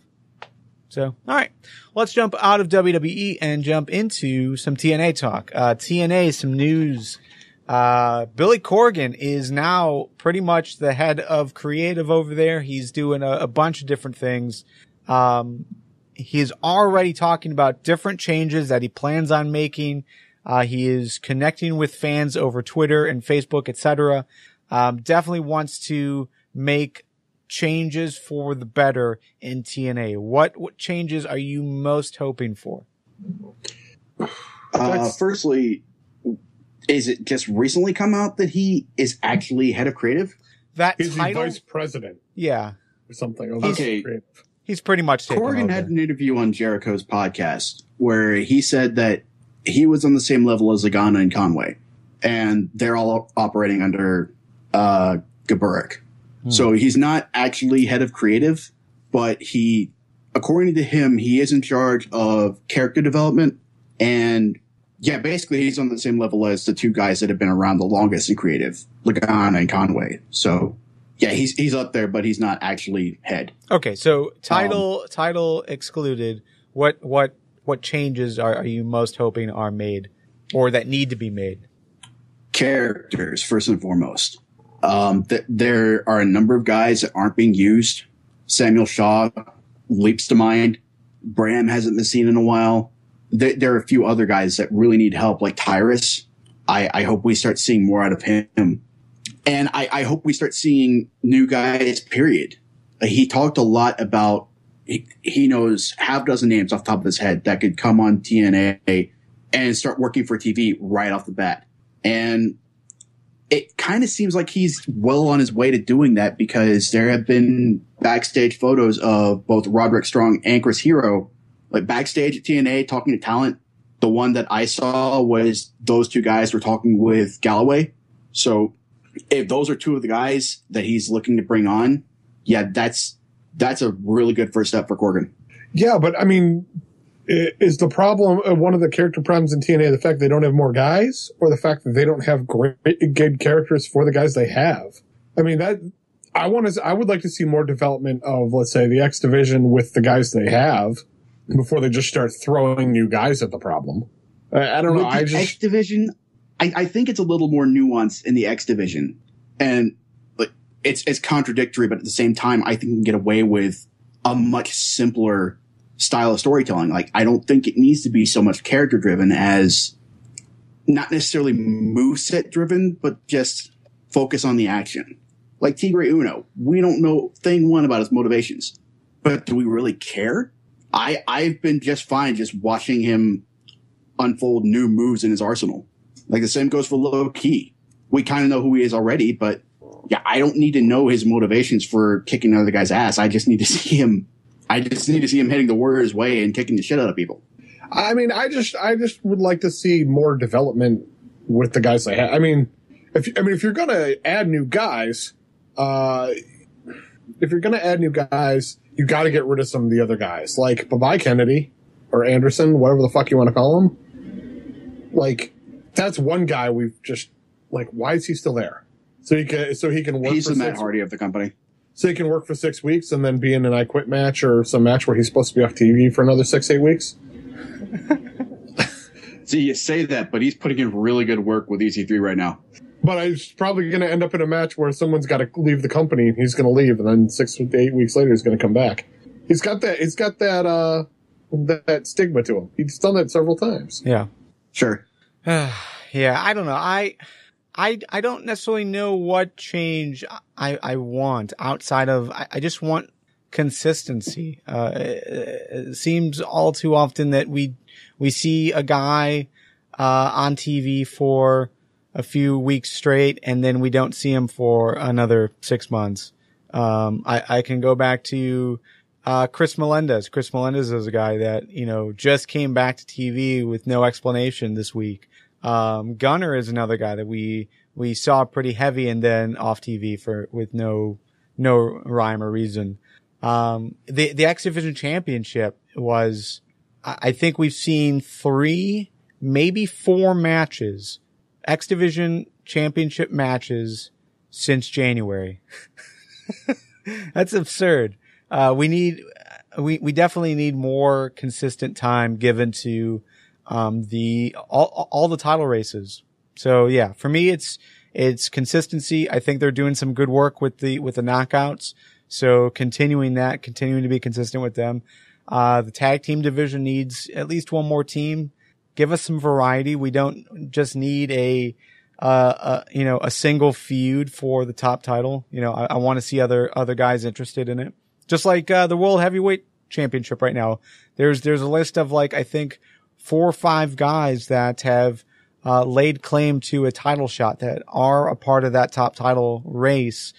So, all right, let's jump out of WWE and jump into some TNA talk. TNA, some news. Billy Corgan is now pretty much the head of creative over there. He's doing a bunch of different things. He's already talking about different changes that he plans on making. He is connecting with fans over Twitter and Facebook, etc. Definitely wants to make changes for the better in TNA. What changes are you most hoping for? Firstly, is it just recently come out that he is actually head of creative? He's title, vice president. Yeah. Or something. Okay. He's pretty much taken Corgan over. had an interview on Jericho's podcast where he said that he was on the same level as Lagana and Conway, and they're all operating under Gaburik. So he's not actually head of creative, but according to him, he is in charge of character development. And yeah, basically he's on the same level as the two guys that have been around the longest in creative, Lagana and Conway. So yeah, he's up there, but he's not actually head. Okay. So title excluded. What changes are you most hoping are made or that need to be made? Characters, first and foremost. There are a number of guys that aren't being used. Samuel Shaw leaps to mind. Bram hasn't been seen in a while. There are a few other guys that really need help, like Tyrus. I hope we start seeing more out of him. And I hope we start seeing new guys, period. He talked a lot about, he knows half a dozen names off the top of his head that could come on TNA and start working for TV right off the bat. And it kind of seems like he's well on his way to doing that because there have been backstage photos of both Roderick Strong and Chris Hero, like backstage at TNA talking to talent. The one that I saw was those two guys were talking with Galloway. So if those are two of the guys that he's looking to bring on, yeah, that's a really good first step for Corgan. Yeah, but I mean, is the problem, one of the character problems in TNA, the fact they don't have more guys, or the fact that they don't have good characters for the guys they have? I mean, I would like to see more development of, let's say, the X Division with the guys they have before they just start throwing new guys at the problem. I don't know. With the X Division, I think it's a little more nuanced in the X Division, and like it's contradictory, but at the same time, I think you can get away with a much simpler style of storytelling. Like, I don't think it needs to be so much character driven as not necessarily moveset driven, but just focus on the action. Like Tigre Uno, we don't know thing one about his motivations, but do we really care? I've been just fine just watching him unfold new moves in his arsenal. Like the same goes for Low Key. We kind of know who he is already, but yeah, I don't need to know his motivations for kicking another guy's ass. I just need to see him. I just need to see him heading the Warriors' way and kicking the shit out of people. I mean, I just would like to see more development with the guys they have. I mean, if you're gonna add new guys, if you're going to add new guys, you got to get rid of some of the other guys, like Bye-Bye Kennedy or Anderson, whatever the fuck you want to call him. Like, that's one guy we've just, like, why is he still there? So he can work. He's the Matt Hardy of the company. So he can work for 6 weeks and then be in an I Quit match or some match where he's supposed to be off TV for another 6-8 weeks. See, you say that, but he's putting in really good work with EC3 right now. But he's probably going to end up in a match where someone's got to leave the company. He's going to leave, and then 6 to 8 weeks later, he's going to come back. He's got that stigma to him. He's done that several times. Yeah, sure. Yeah, I don't know. I don't necessarily know what change I want outside of I just want consistency. It seems all too often that we see a guy on TV for a few weeks straight, and then we don't see him for another 6 months. I can go back to Chris Melendez. Chris Melendez is a guy that, just came back to TV with no explanation this week. Gunner is another guy that we saw pretty heavy and then off TV with no rhyme or reason. The X Division Championship was, I think we've seen 3, maybe 4 matches, X Division Championship matches since January. That's absurd. We definitely need more consistent time given to, all the title races. So yeah, for me, it's consistency. I think they're doing some good work with the knockouts. So continuing to be consistent with them. The tag team division needs at least one more team. Give us some variety. We don't just need a single feud for the top title. I want to see other guys interested in it. Just like, the World Heavyweight Championship right now. There's a list of, like, I think 4 or 5 guys that have, laid claim to a title shot that are a part of that top title race.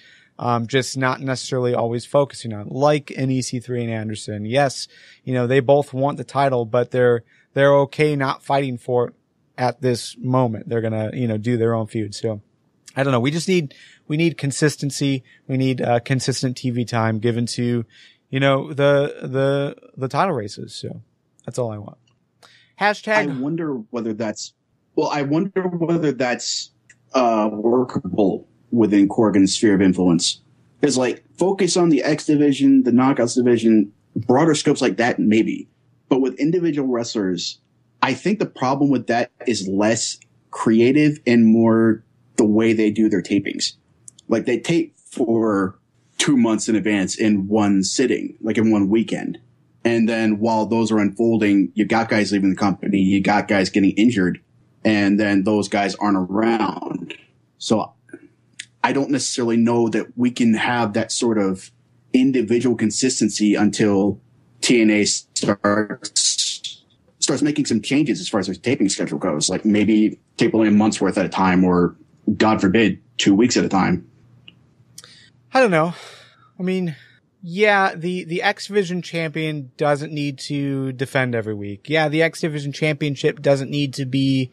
Just not necessarily always focusing on, like an EC3 and Anderson. Yes, they both want the title, but they're okay not fighting for it at this moment. They're gonna, do their own feud. So I don't know. We need consistency. We need, consistent TV time given to, the title races. So that's all I want. Hashtag. I wonder whether that's workable within Corgan's sphere of influence. Because, like, focus on the X division, the Knockouts division, broader scopes like that, maybe. But with individual wrestlers, I think the problem with that is less creative and more the way they do their tapings. Like, they tape for 2 months in advance in one sitting, like in one weekend. And then while those are unfolding, you got guys leaving the company, you got guys getting injured, and then those guys aren't around. So I don't necessarily know that we can have that sort of individual consistency until TNA starts making some changes as far as their taping schedule goes. Like maybe tape only a month's worth at a time, or God forbid, 2 weeks at a time. I don't know. I mean, yeah, the X Division champion doesn't need to defend every week. Yeah, the X Division championship doesn't need to be,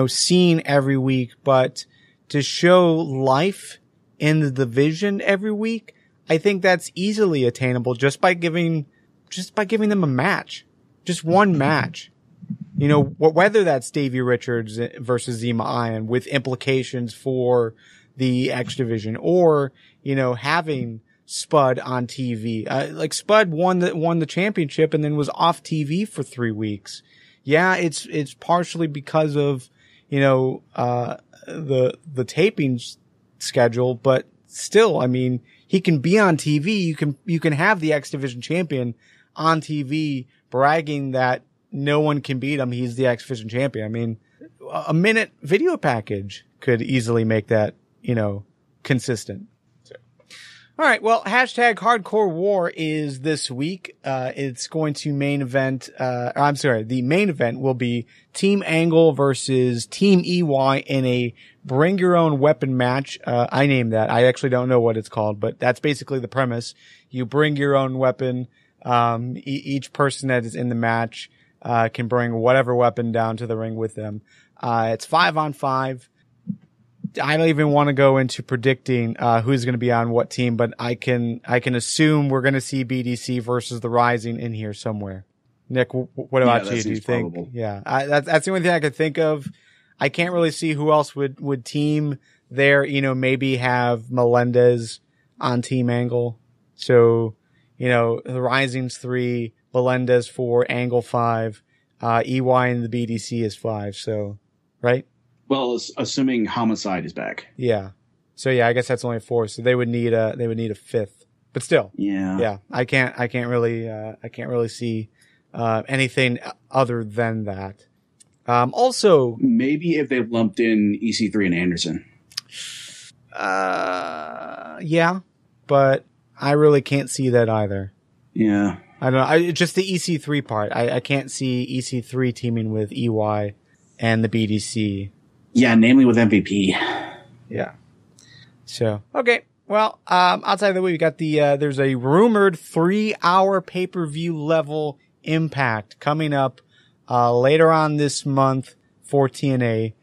seen every week, but to show life in the division every week, I think that's easily attainable just by giving them a match, just one match. Whether that's Davey Richards versus Zema Iron with implications for the X Division, or, having Spud on TV. Like Spud won the championship and then was off TV for 3 weeks. Yeah, it's partially because of, the taping schedule, but still, I mean, he can be on TV. You can have the X Division champion on TV bragging that no one can beat him. He's the X Division champion. I mean, a minute video package could easily make that, consistent. So, all right. Well, hashtag Hardcore War is this week. It's going to main event. The main event will be Team Angle versus Team EY in a bring your own weapon match. I named that. I actually don't know what it's called, but that's basically the premise. You bring your own weapon. Each person that is in the match, can bring whatever weapon down to the ring with them. It's 5-on-5. I don't even want to go into predicting who's going to be on what team, but I can assume we're going to see BDC versus the Rising in here somewhere. Nick, what about you? Do you think? Probable. Yeah, that's the only thing I could think of. I can't really see who else would team there. Maybe have Melendez on Team Angle. So, the Rising's 3, Melendez 4, Angle 5, EY and the BDC is 5. So, right? Well, assuming Homicide is back. Yeah. So yeah, I guess that's only 4. So they would need a 5th. But still. Yeah. I can't really see anything other than that. Also, maybe if they lumped in EC3 and Anderson. Yeah, but I really can't see that either. Yeah. I don't know. Just the EC3 part. I can't see EC3 teaming with EY and the BDC. Yeah, namely with MVP. Yeah. So, okay. Well, outside of the way, we got there's a rumored 3-hour pay-per-view level Impact coming up, later on this month for TNA.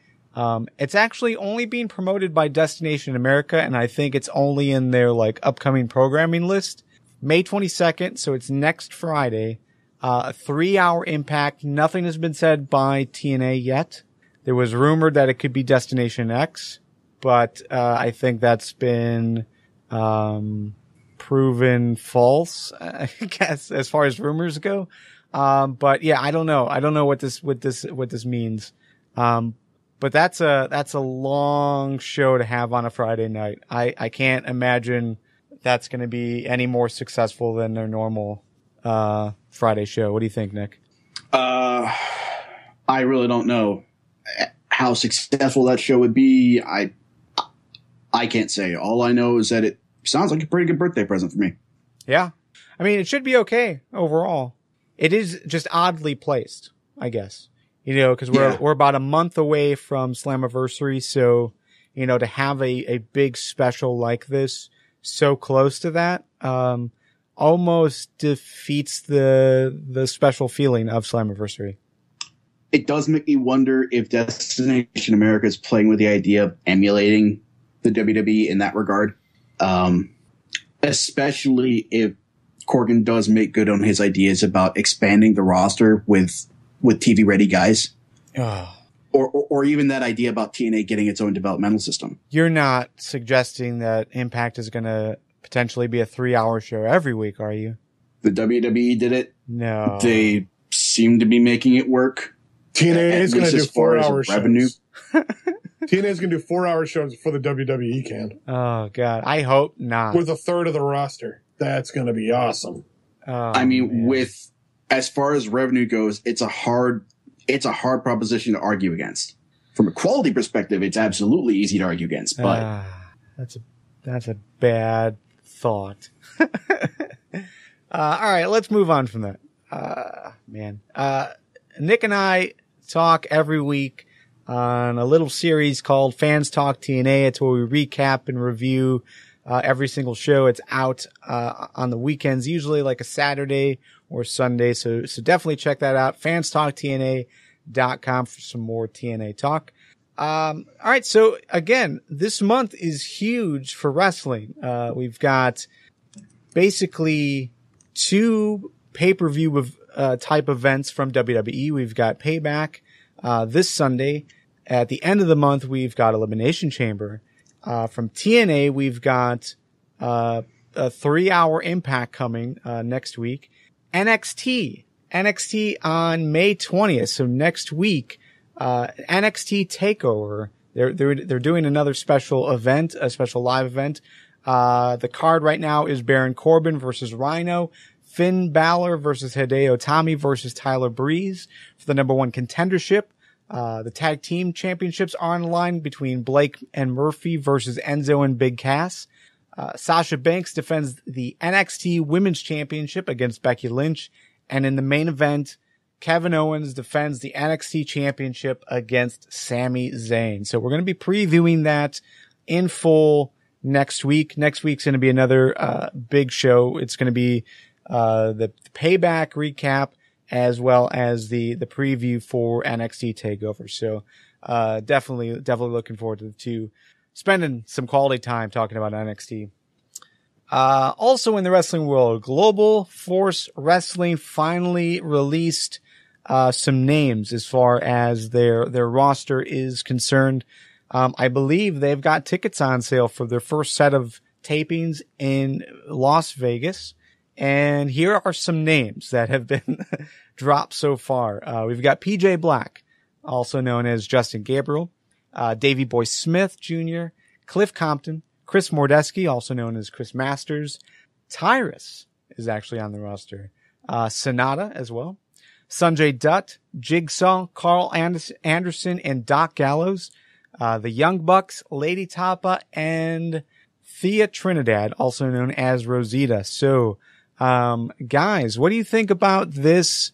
It's actually only being promoted by Destination America, and I think it's only in their upcoming programming list. May 22nd, so it's next Friday. A 3-hour Impact. Nothing has been said by TNA yet. There was rumored that it could be Destination X, but I think that's been proven false, I guess, as far as rumors go. But yeah, I don't know. I don't know what this means. But that's a long show to have on a Friday night. I can't imagine that's going to be any more successful than their normal Friday show. What do you think, Nick? I really don't know how successful that show would be. I can't say. All I know is that it sounds like a pretty good birthday present for me. Yeah. I mean, it should be okay overall. It is just oddly placed, I guess. Because we're about a month away from Slammiversary, so to have a big special like this so close to that almost defeats the special feeling of Slammiversary. It does make me wonder if Destination America is playing with the idea of emulating the WWE in that regard, especially if Corgan does make good on his ideas about expanding the roster with TV ready guys. Oh. Or even that idea about TNA getting its own developmental system. You're not suggesting that Impact is going to potentially be a 3-hour show every week, are you? The WWE did it. No. They seem to be making it work. TNA is going to do 4-hour revenue. shows. TNA is going to do 4-hour shows before the WWE can. Oh, God. I hope not. With a third of the roster. That's going to be awesome. Oh, I mean, man. as far as revenue goes, it's a hard proposition to argue against. From a quality perspective, it's absolutely easy to argue against, but that's a bad thought. All right, let's move on from that. Nick and I talk every week on a little series called Fans Talk TNA. It's where we recap and review every single show. It's out on the weekends, usually like a Saturday or Sunday. So definitely check that out. FansTalkTNA.com for some more TNA talk. All right. So again, this month is huge for wrestling. We've got basically 2 pay-per-view type events from WWE. We've got Payback this Sunday. At the end of the month, we've got Elimination Chamber. From TNA, we've got a 3-hour Impact coming next week. NXT on May 20th. So next week, NXT Takeover. They're doing another special event, a special live event. The card right now is Baron Corbin versus Rhino, Finn Balor versus Hideo Itami versus Tyler Breeze for the number 1 contendership. The tag team championships are on the line between Blake and Murphy versus Enzo and Big Cass. Sasha Banks defends the NXT Women's Championship against Becky Lynch. And in the main event, Kevin Owens defends the NXT Championship against Sami Zayn. So we're going to be previewing that in full next week. Next week's going to be another big show. It's going to be the Payback recap as well as the preview for NXT Takeover. So definitely looking forward to the spending some quality time talking about NXT. Also in the wrestling world, Global Force Wrestling finally released some names as far as their roster is concerned. I believe they've got tickets on sale for their first set of tapings in Las Vegas. And here are some names that have been dropped so far. We've got PJ Black, also known as Justin Gabriel, Davey Boy Smith Jr., Cliff Compton, Chris Mordeski, also known as Chris Masters. Tyrus is actually on the roster. Sonata as well. Sanjay Dutt, Jigsaw, Carl Anderson, and Doc Gallows. The Young Bucks, Lady Tapa, and Thea Trinidad, also known as Rosita. So, guys, what do you think about this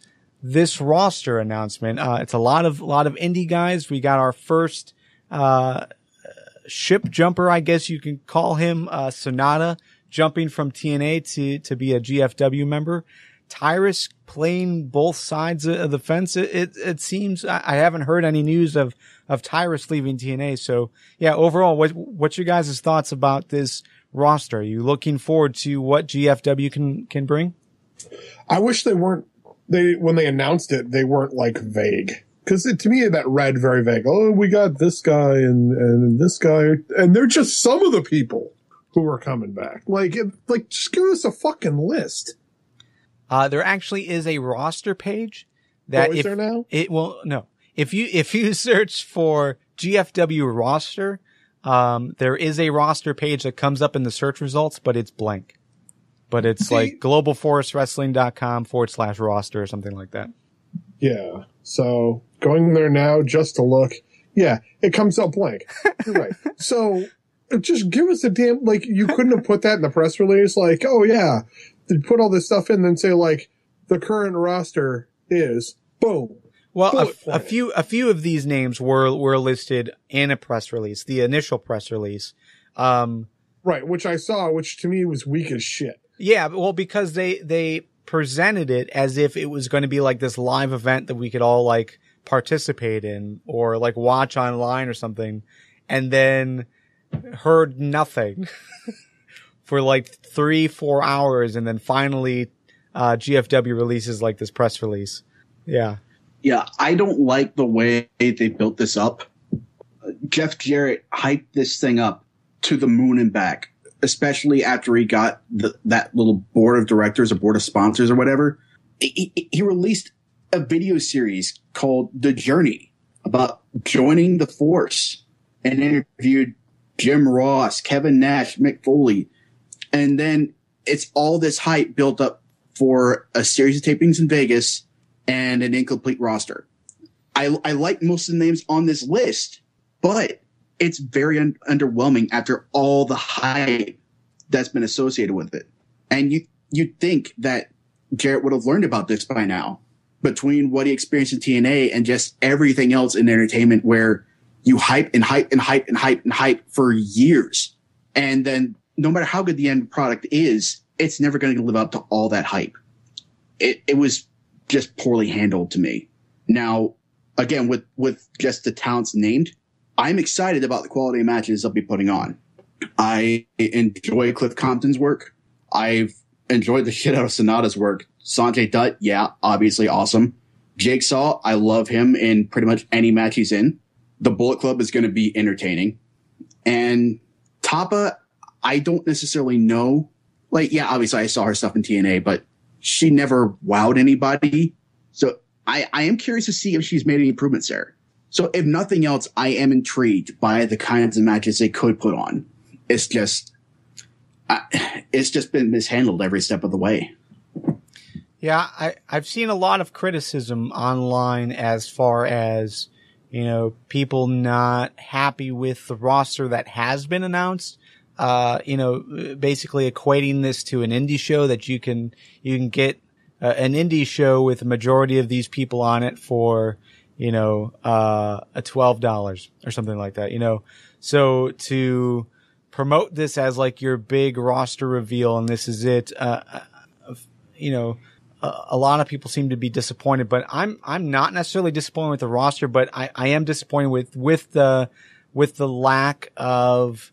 roster announcement? It's a lot of indie guys. We got our first, ship jumper, I guess you can call him, Sonata, jumping from TNA to be a GFW member. Tyrus playing both sides of the fence. It seems I haven't heard any news of Tyrus leaving TNA. So yeah, overall, what's your guys' thoughts about this roster? Are you looking forward to what GFW can bring? I wish when they announced it, they weren't like vague. Cause to me, that read very vague. Oh, we got this guy and this guy, and they're just some of the people who are coming back. Like just give us a fucking list. There actually is a roster page that is there now? If you search for GFW roster, there is a roster page that comes up in the search results, but it's blank. But it's like globalforcewrestling.com/roster or something like that. Yeah. So going there now just to look. Yeah, it comes up blank. You're right. So just give us a damn, you couldn't have put that in the press release. Like, oh yeah, they put all this stuff in and then say like the current roster is boom. Well, a few of these names were listed in a press release, the initial press release. Right. Which I saw, which to me was weak as shit. Yeah. Well, because they presented it as if it was going to be like this live event that we could all like participate in or like watch online or something, and then heard nothing for like 3-4 hours, and then finally GFW releases like this press release. Yeah, I don't like the way they built this up. Jeff Jarrett hyped this thing up to the moon and back, especially after he got that little board of directors or board of sponsors or whatever. He released a video series called The Journey about joining the Force and interviewed Jim Ross, Kevin Nash, Mick Foley. And then it's all this hype built up for a series of tapings in Vegas and an incomplete roster. I like most of the names on this list, but it's very underwhelming after all the hype that's been associated with it. And you'd think that Jarrett would have learned about this by now, between what he experienced in TNA and just everything else in entertainment where you hype and hype and hype and hype and hype for years. And then no matter how good the end product is, it's never going to live up to all that hype. It was just poorly handled to me. Now, again, with just the talents named, I'm excited about the quality of matches they'll be putting on. I enjoy Cliff Compton's work. I've enjoyed the shit out of Sonata's work. Sanjay Dutt, yeah, obviously awesome. Jigsaw, I love him in pretty much any match he's in. The Bullet Club is going to be entertaining. And Tapa, I don't necessarily know. Like, yeah, obviously I saw her stuff in TNA, but she never wowed anybody. So I am curious to see if she's made any improvements there. So if nothing else, I am intrigued by the kinds of matches they could put on. It's just been mishandled every step of the way. Yeah, I've seen a lot of criticism online as far as, people not happy with the roster that has been announced. Basically equating this to an indie show that you can get an indie show with a majority of these people on it for, a $12 or something like that, So to promote this as like your big roster reveal and this is it, a lot of people seem to be disappointed, but I'm not necessarily disappointed with the roster, but I am disappointed with with the lack of,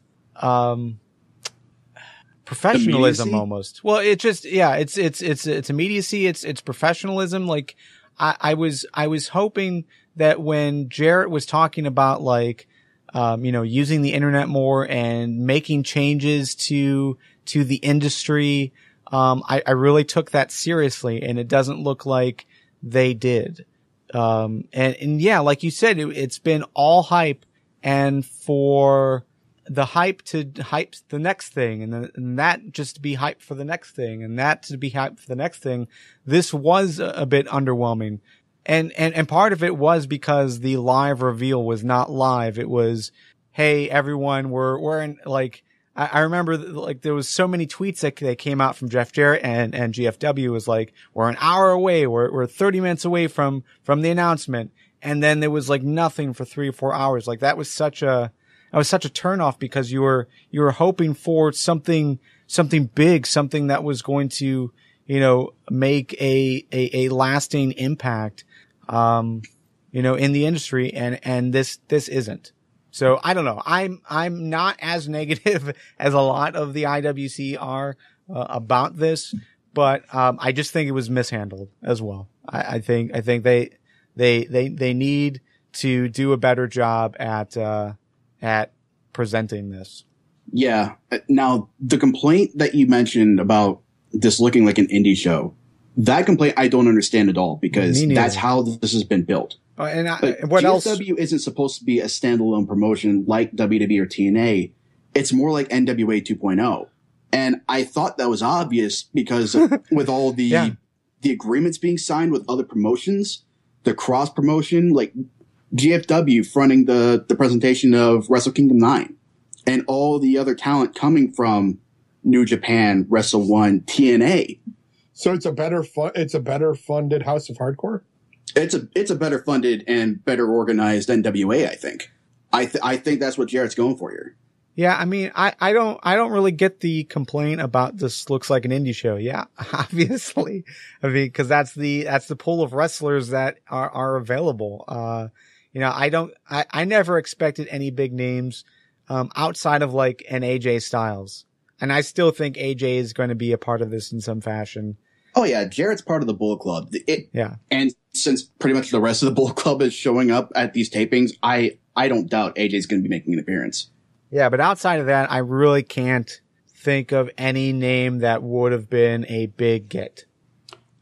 professionalism almost. Well, it just, yeah, it's immediacy. It's professionalism. Like I was hoping that when Jarrett was talking about like, using the internet more and making changes to the industry, I really took that seriously, and it doesn't look like they did. And yeah, like you said, it's been all hype, and for the hype to hype the next thing, and that just to be hype for the next thing, and that to be hype for the next thing, this was a bit underwhelming. And part of it was because the live reveal was not live. It was, hey, everyone, we're in, like, I remember like there was so many tweets that came out from Jeff Jarrett and GFW was like, we're an hour away. We're 30 minutes away from the announcement. And then there was like nothing for 3 or 4 hours. Like that was such a turnoff, because you were hoping for something big, something that was going to, make a lasting impact, in the industry. And this isn't. So I don't know. I'm not as negative as a lot of the IWC are about this, but I just think it was mishandled as well. I think they need to do a better job at presenting this. Yeah. Now, the complaint that you mentioned about this looking like an indie show, that complaint I don't understand at all, because that's how this has been built. What else? GFW isn't supposed to be a standalone promotion like WWE or TNA. It's more like NWA 2.0. And I thought that was obvious because with all the agreements being signed with other promotions, the cross promotion, like GFW fronting the presentation of Wrestle Kingdom 9, and all the other talent coming from New Japan, Wrestle One, TNA. So it's a better funded House of Hardcore? It's a better funded and better organized NWA, I think. I think that's what Jarrett's going for here. Yeah, I mean, I don't really get the complaint about this looks like an indie show. Yeah, obviously. I mean, cause that's the pool of wrestlers that are available. I never expected any big names, outside of like an AJ Styles. And I still think AJ is going to be a part of this in some fashion. Oh yeah, Jarrett's part of the Bullet Club. Yeah. And since pretty much the rest of the Bullet Club is showing up at these tapings, I don't doubt AJ's going to be making an appearance. Yeah, but outside of that, I really can't think of any name that would have been a big get.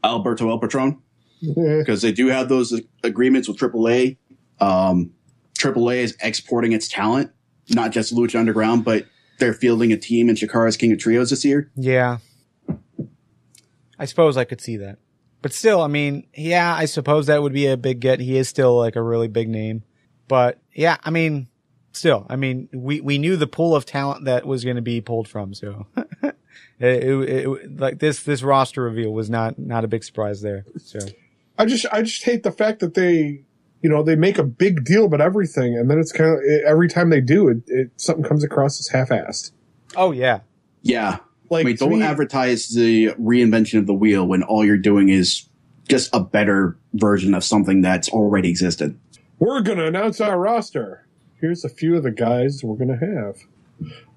Alberto El Patron, because they do have those agreements with AAA. AAA is exporting its talent, not just Lucha Underground, but they're fielding a team in Shikara's King of Trios this year. Yeah. I suppose I could see that. But still, I mean, yeah, I suppose that would be a big get. He is still like a really big name. But yeah, I mean, still, I mean, we knew the pool of talent that was going to be pulled from. So it like this roster reveal was not a big surprise there. So I just hate the fact that they make a big deal about everything, and then it's kind of every time they do it, something comes across as half-assed. Oh yeah. Yeah. Like, don't advertise the reinvention of the wheel when all you're doing is just a better version of something that's already existed. We're going to announce our roster. Here's a few of the guys we're going to have.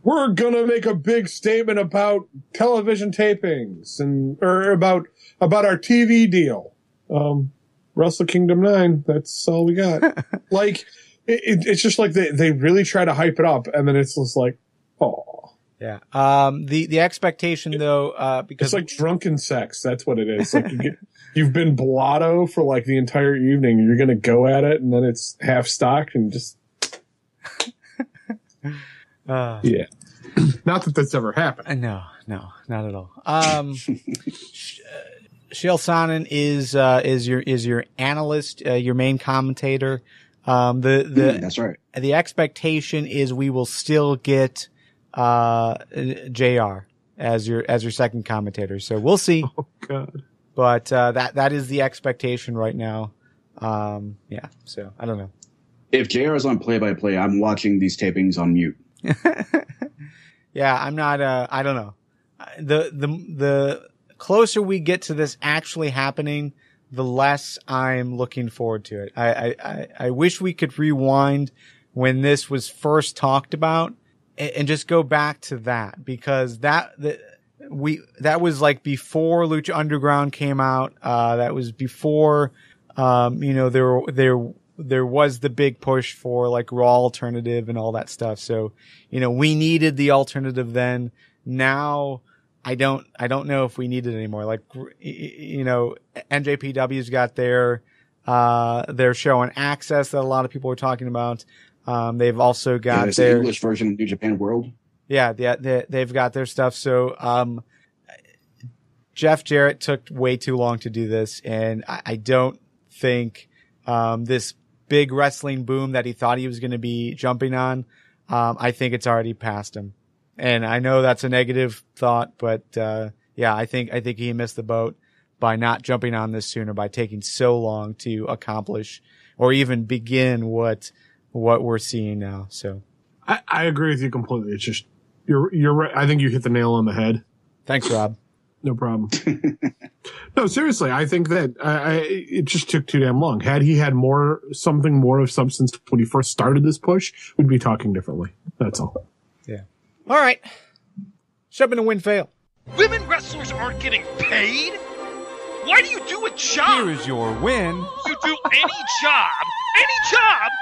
We're going to make a big statement about television tapings or about our TV deal. Wrestle Kingdom 9, that's all we got. Like, it's just like they really try to hype it up, and then it's just like, oh. Yeah. The expectation though, because it's like drunken sex. That's what it is. Like you've been blotto for like the entire evening. You're going to go at it, and then it's half stocked and just. Yeah. Not that that's ever happened. No, not at all. Chael Sonnen is your analyst, your main commentator. That's right. The expectation is we will still get JR as your second commentator. So we'll see. Oh God. But that is the expectation right now. Yeah. So I don't know. If JR is on play-by-play, I'm watching these tapings on mute. Yeah, I'm not. I don't know. The closer we get to this actually happening, the less I'm looking forward to it. I wish we could rewind when this was first talked about, and just go back to that, because that was like before Lucha Underground came out. That was before, there was the big push for like Raw alternative and all that stuff. So, we needed the alternative then. Now, I don't know if we need it anymore. Like, NJPW's got their show on Access that a lot of people are talking about. They've also got their English version of New Japan World. Yeah, they've got their stuff. So, Jeff Jarrett took way too long to do this, and I don't think this big wrestling boom that he thought he was going to be jumping on, I think it's already past him. And I know that's a negative thought, but I think he missed the boat by not jumping on this sooner, by taking so long to accomplish or even begin what we're seeing now. So I agree with you completely. It's just you're right. I think you hit the nail on the head. Thanks, Rob. No problem. No, seriously, I think that it just took too damn long. Had he had something more of substance when he first started this push, we'd be talking differently. That's all. Yeah. All right. Shove in a win fail. Women wrestlers aren't getting paid? Why do you do a job? Here is your win. You do any job,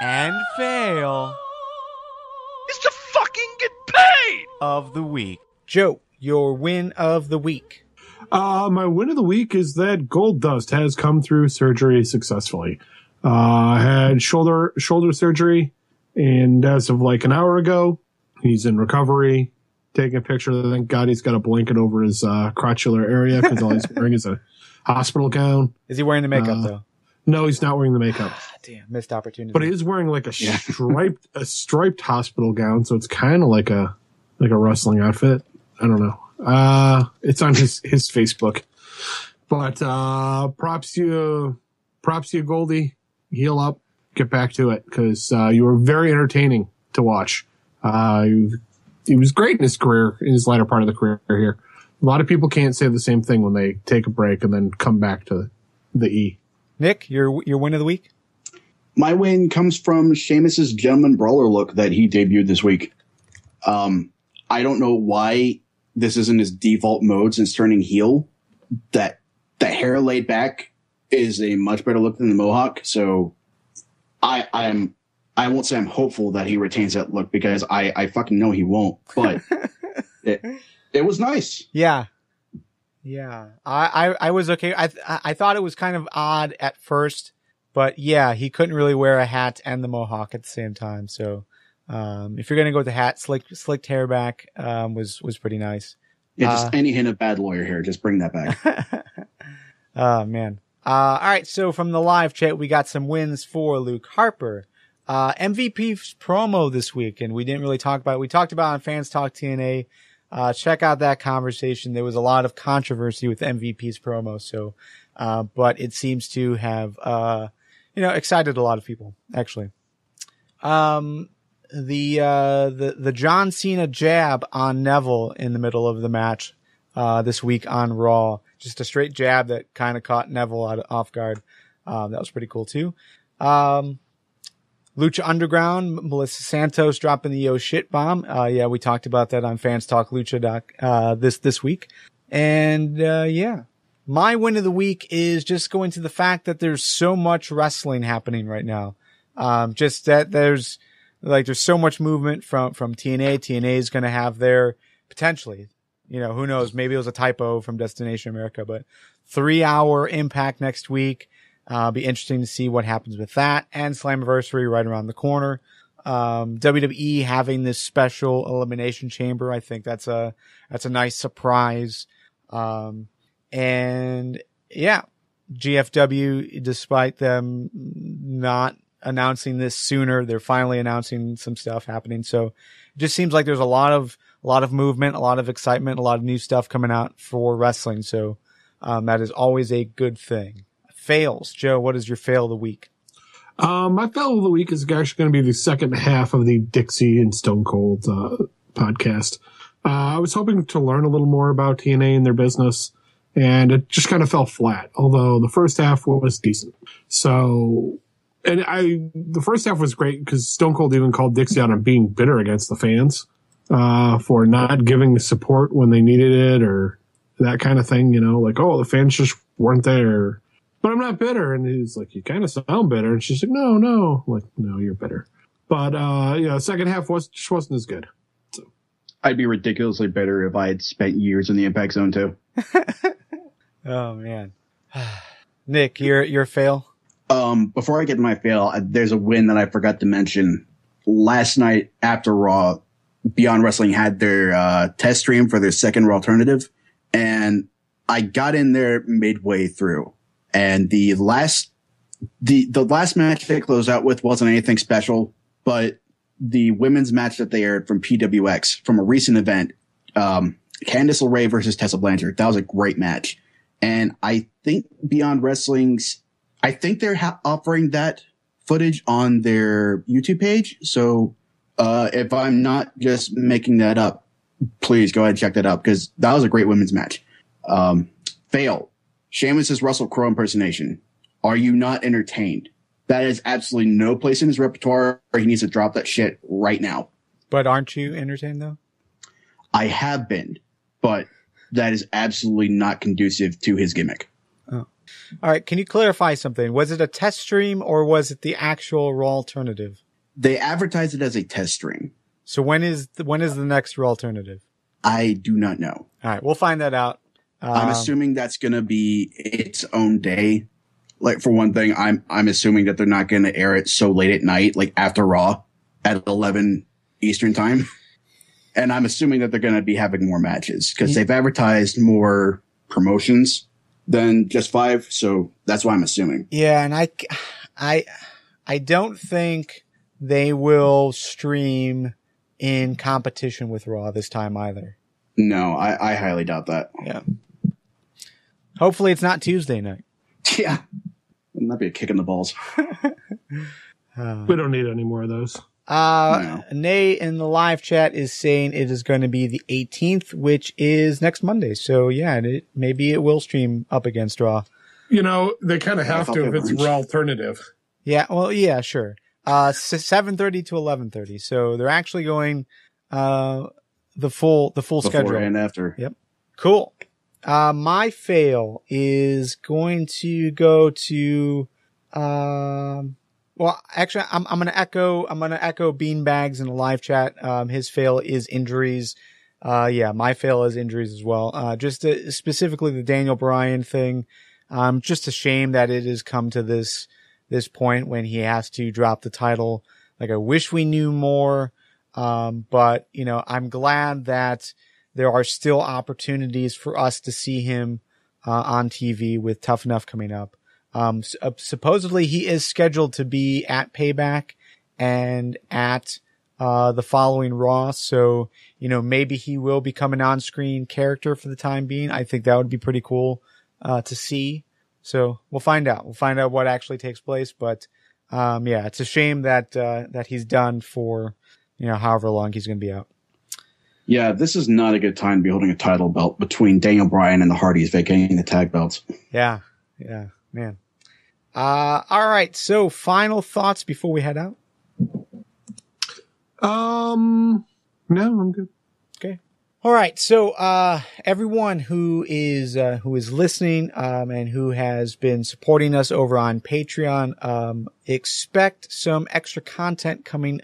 and fail is to fucking get paid! Of the week. Joe, your win of the week. My win of the week is that Goldust has come through surgery successfully. Had shoulder surgery, and as of like an hour ago, he's in recovery, taking a picture. Thank God he's got a blanket over his crotchular area, because all he's wearing is a hospital gown. Is he wearing the makeup, though? No, he's not wearing the makeup. Damn, missed opportunity. But he is wearing like a striped hospital gown, so it's kind of like a wrestling outfit. I don't know. It's on his Facebook. But props to you, Goldie. Heal up, get back to it, because you were very entertaining to watch. He was great in his career, in his latter part of the career here. A lot of people can't say the same thing when they take a break and then come back to the E. Nick, your win of the week? My win comes from Sheamus's Gentleman Brawler look that he debuted this week. I don't know why this isn't his default mode since turning heel. That the hair laid back is a much better look than the mohawk. So I won't say I'm hopeful that he retains that look, because I fucking know he won't. But it was nice. Yeah. Yeah. I was okay. I thought it was kind of odd at first, but yeah, he couldn't really wear a hat and the mohawk at the same time. So, if you're going to go with the hat, slicked hair back, was pretty nice. Yeah. Just any hint of bad lawyer hair. Just bring that back. Oh man. All right. So from the live chat, we got some wins for Luke Harper. MVP's promo this week, and we didn't really talk about it. We talked about it on Fans Talk TNA. Check out that conversation. There was a lot of controversy with MVP's promo. So, but it seems to have, excited a lot of people, actually. The John Cena jab on Neville in the middle of the match, this week on Raw. Just a straight jab that kind of caught Neville off guard. That was pretty cool too. Lucha Underground, Melissa Santos dropping the yo shit bomb. Yeah, we talked about that on Fans Talk Lucha this week. And, my win of the week is just going to the fact that there's so much wrestling happening right now. Just that there's so much movement from TNA. TNA is going to have their, potentially, who knows, maybe it was a typo from Destination America, but 3-hour Impact next week. Be interesting to see what happens with that, and Slammiversary right around the corner. WWE having this special Elimination Chamber. I think that's a nice surprise. And yeah, GFW, despite them not announcing this sooner, they're finally announcing some stuff happening. So it just seems like there's a lot of movement, a lot of excitement, a lot of new stuff coming out for wrestling. So, that is always a good thing. Fails. Joe, what is your fail of the week? My fail of the week is actually going to be the second half of the Dixie and Stone Cold podcast. I was hoping to learn a little more about TNA and their business, and it just kind of fell flat, although the first half was decent. So And the first half was great because Stone Cold even called Dixie out on being bitter against the fans for not giving the support when they needed it or that kind of thing, like, oh, the fans just weren't there. But I'm not bitter. And he's like, you kind of sound bitter. And she's like, no. I'm like, no, you're bitter. But, second half just wasn't as good. So. I'd be ridiculously bitter if I had spent years in the Impact Zone too. Oh, man. Nick, your fail? Before I get to my fail, there's a win that I forgot to mention. Last night after Raw, Beyond Wrestling had their test stream for their second Raw alternative, and I got in there midway through, and the last match they closed out with wasn't anything special, but the women's match that they aired from PWX from a recent event, Candice LeRae versus Tessa Blanchard, that was a great match, and I think Beyond Wrestling's they're offering that footage on their YouTube page. So, if I'm not just making that up, please go ahead and check that out because that was a great women's match. Fail. Sheamus' Russell Crowe impersonation. Are you not entertained? That is absolutely no place in his repertoire. He needs to drop that shit right now. But aren't you entertained though? I have been, but that is absolutely not conducive to his gimmick. Oh. All right. Can you clarify something? Was it a test stream or was it the actual Raw alternative? They advertised it as a test stream. So when is the next Raw alternative? I do not know. All right. We'll find that out. I'm assuming that's going to be its own day. Like for one thing, I'm assuming that they're not going to air it so late at night, like after Raw at 11 Eastern time. And I'm assuming that they're going to be having more matches because they've advertised more promotions than just 5. So that's what I'm assuming. Yeah. And I don't think they will stream in competition with Raw this time either. No, I highly doubt that. Yeah. Hopefully it's not Tuesday night. Yeah. Wouldn't that be a kick in the balls? We don't need any more of those. No. Nay in the live chat is saying it is going to be the 18th, which is next Monday. So yeah, maybe it will stream up against Raw. They kind of have to if it's Raw alternative. Yeah, well, yeah, sure. 7:30 to 11:30. So they're actually going the full Before schedule and after. Yep. Cool. My fail is going to go to well, actually, I'm going to echo Beanbags in the live chat. His fail is injuries. My fail is injuries as well. Specifically the Daniel Bryan thing. Just a shame that it has come to this point when he has to drop the title. Like, I wish we knew more. But I'm glad that there are still opportunities for us to see him, on TV with Tough Enough coming up. Supposedly he is scheduled to be at Payback and at the following Raw. So, maybe he will become an on-screen character for the time being. I think that would be pretty cool to see. So we'll find out. We'll find out what actually takes place. But it's a shame that he's done for however long he's going to be out. Yeah, this is not a good time to be holding a title belt between Daniel Bryan and the Hardys vacating the tag belts. Yeah, man. All right. So final thoughts before we head out? No, I'm good. Okay. All right. So, everyone who is listening, and who has been supporting us over on Patreon, expect some extra content coming,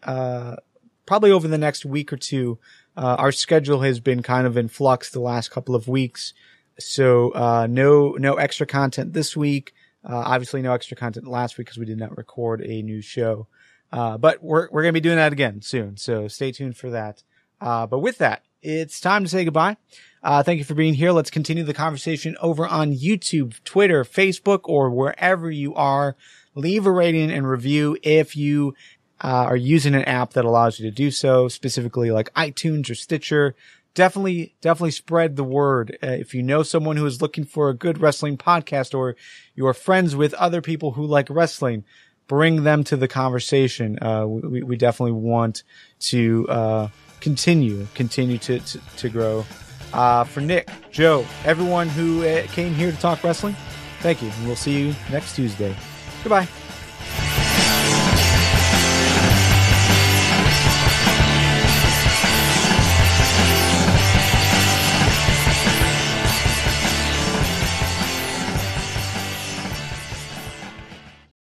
probably over the next week or two. Our schedule has been kind of in flux the last couple of weeks. So, no extra content this week. Obviously no extra content last week because we did not record a new show. But we're going to be doing that again soon. So stay tuned for that. But with that, it's time to say goodbye. Thank you for being here. Let's continue the conversation over on YouTube, Twitter, Facebook, or wherever you are. Leave a rating and review if you are using an app that allows you to do so, specifically like iTunes or Stitcher. Definitely spread the word. If you know someone who is looking for a good wrestling podcast, or you're friends with other people who like wrestling, bring them to the conversation. We definitely want to continue to grow. For Nick, Joe, everyone who came here to talk wrestling, thank you. And we'll see you next Tuesday. Goodbye.